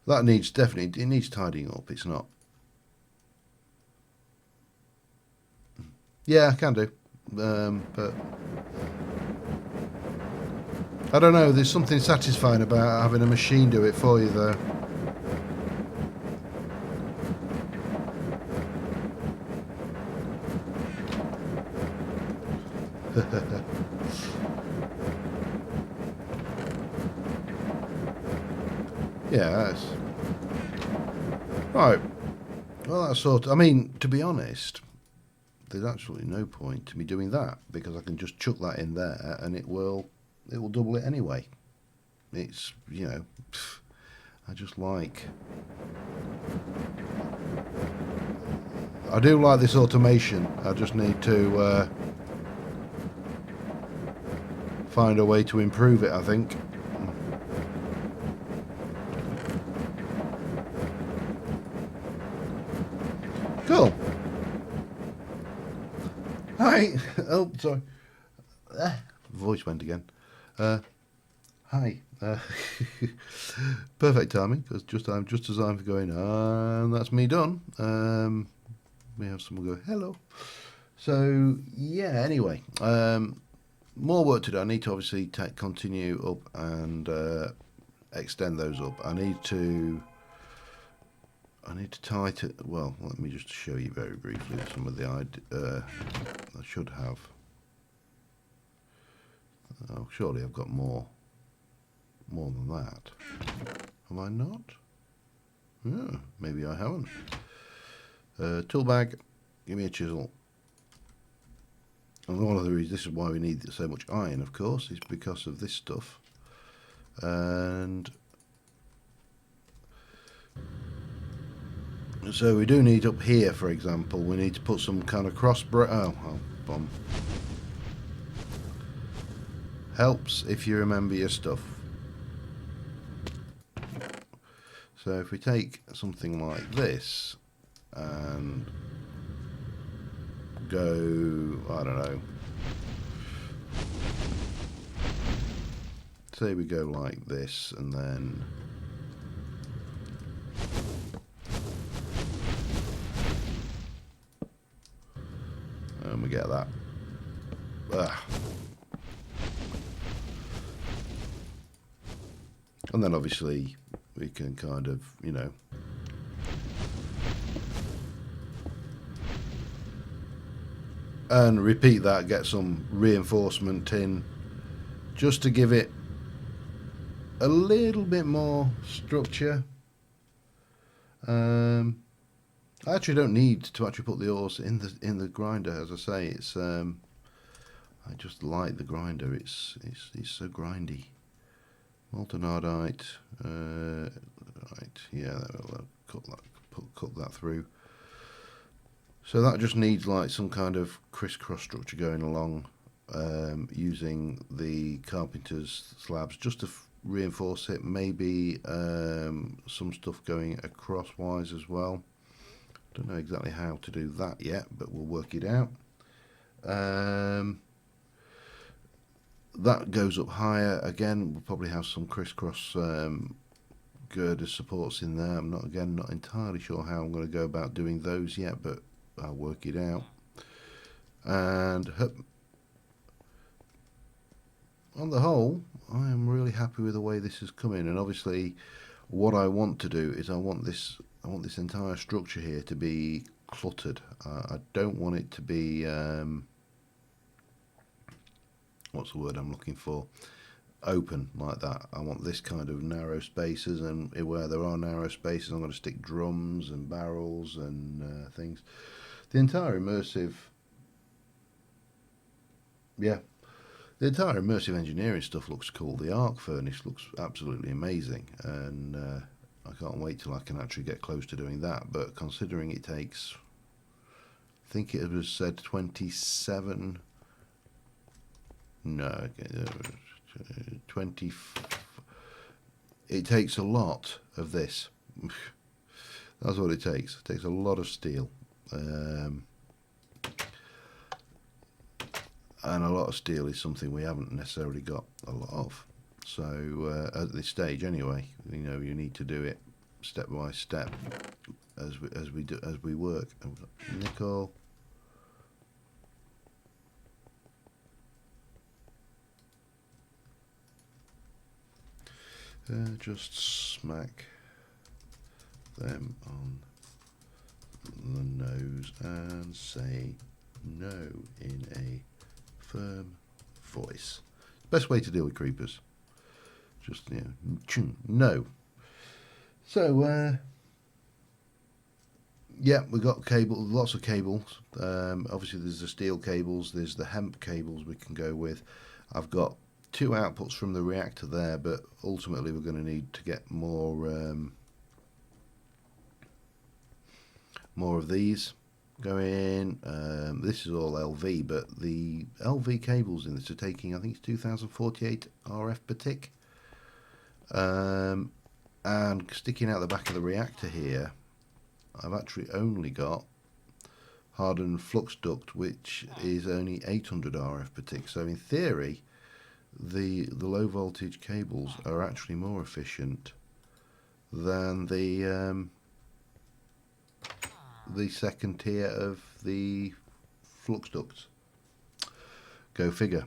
That needs definitely, it needs tidying up. It's not. Yeah, I can do. But I don't know, there's something satisfying about having a machine do it for you though. Yeah, that's right. Well, that's sort of, I mean, to be honest, there's absolutely no point to me doing that because I can just chuck that in there and it will double it anyway. It's, you know, I just like, I do like this automation. I just need to find a way to improve it, I think. Cool. Hi. Oh, sorry. Voice went again. Hi. Perfect timing, because just as I'm going, and that's me done. We have someone go, hello. So, yeah, anyway. More work to do. I need to obviously continue up and extend those up. I need to tie to, well, let me just show you very briefly some of the I should have. Oh, surely I've got more than that. Have I not? Oh, maybe I haven't. Tool bag, give me a chisel. And one of the reasons, this is why we need so much iron, of course, is because of this stuff. And so we do need up here, for example, we need to put some kind of bomb. Helps if you remember your stuff. So if we take something like this and go, I don't know, say we go like this and then we get that. And then obviously we can kind of, you know, and repeat that, get some reinforcement tin just to give it a little bit more structure. I actually don't need to actually put the ores in the grinder. As I say, it's I just like the grinder. It's so grindy. Molten ardite. Right, yeah, cut that through. So that just needs like some kind of crisscross structure going along, using the carpenter's slabs just to reinforce it. Maybe some stuff going acrosswise as well. Don't know exactly how to do that yet, but we'll work it out. That goes up higher again. We'll probably have some crisscross girder supports in there. I'm not entirely sure how I'm going to go about doing those yet, but I'll work it out. And on the whole, I am really happy with the way this has come in. And obviously, what I want to do is I want this entire structure here to be cluttered. I don't want it to be what's the word I'm looking for? Open like that. I want this kind of narrow spaces, and where there are narrow spaces, I'm going to stick drums and barrels and things. The entire immersive, the entire immersive engineering stuff looks cool. The arc furnace looks absolutely amazing, and I can't wait till I can actually get close to doing that. But considering it takes, I think it was said 27. No, 20. It takes a lot of this. That's what it takes. It takes a lot of steel. And a lot of steel is something we haven't necessarily got a lot of. So at this stage, anyway, you need to do it step by step as we work. Nickel. Just smack them on the nose and say no in a firm voice. Best way to deal with creepers. Just, no. So, yeah, we've got lots of cables. Obviously, there's the steel cables, there's the hemp cables we can go with. I've got 2 outputs from the reactor there, but ultimately we're going to need to get more of these going. This is all LV, but the LV cables in this are taking, I think it's 2048 RF per tick. And sticking out the back of the reactor here, I've actually only got hardened flux duct, which is only 800 RF per tick. So in theory, the low voltage cables are actually more efficient than the second tier of the flux ducts. Go figure.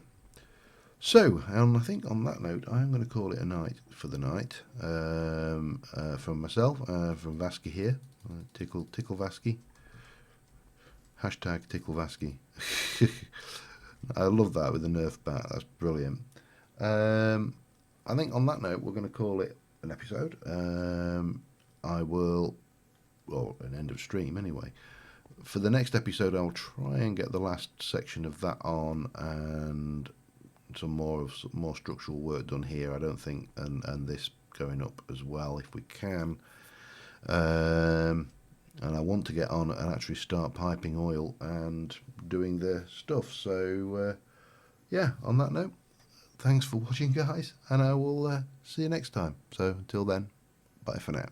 So, I think on that note, I'm going to call it a night for the night. From myself, from Vasky here, Tickle Vasky. Hashtag Tickle Vasky. I love that with the Nerf bat. That's brilliant. I think on that note, we're going to call it an episode. An end of stream anyway. For the next episode, I'll try and get the last section of that on, and some more structural work done here. I don't think, and this going up as well if we can. And I want to get on and actually start piping oil and doing the stuff. So yeah, on that note, thanks for watching, guys, and I will see you next time. So until then, bye for now.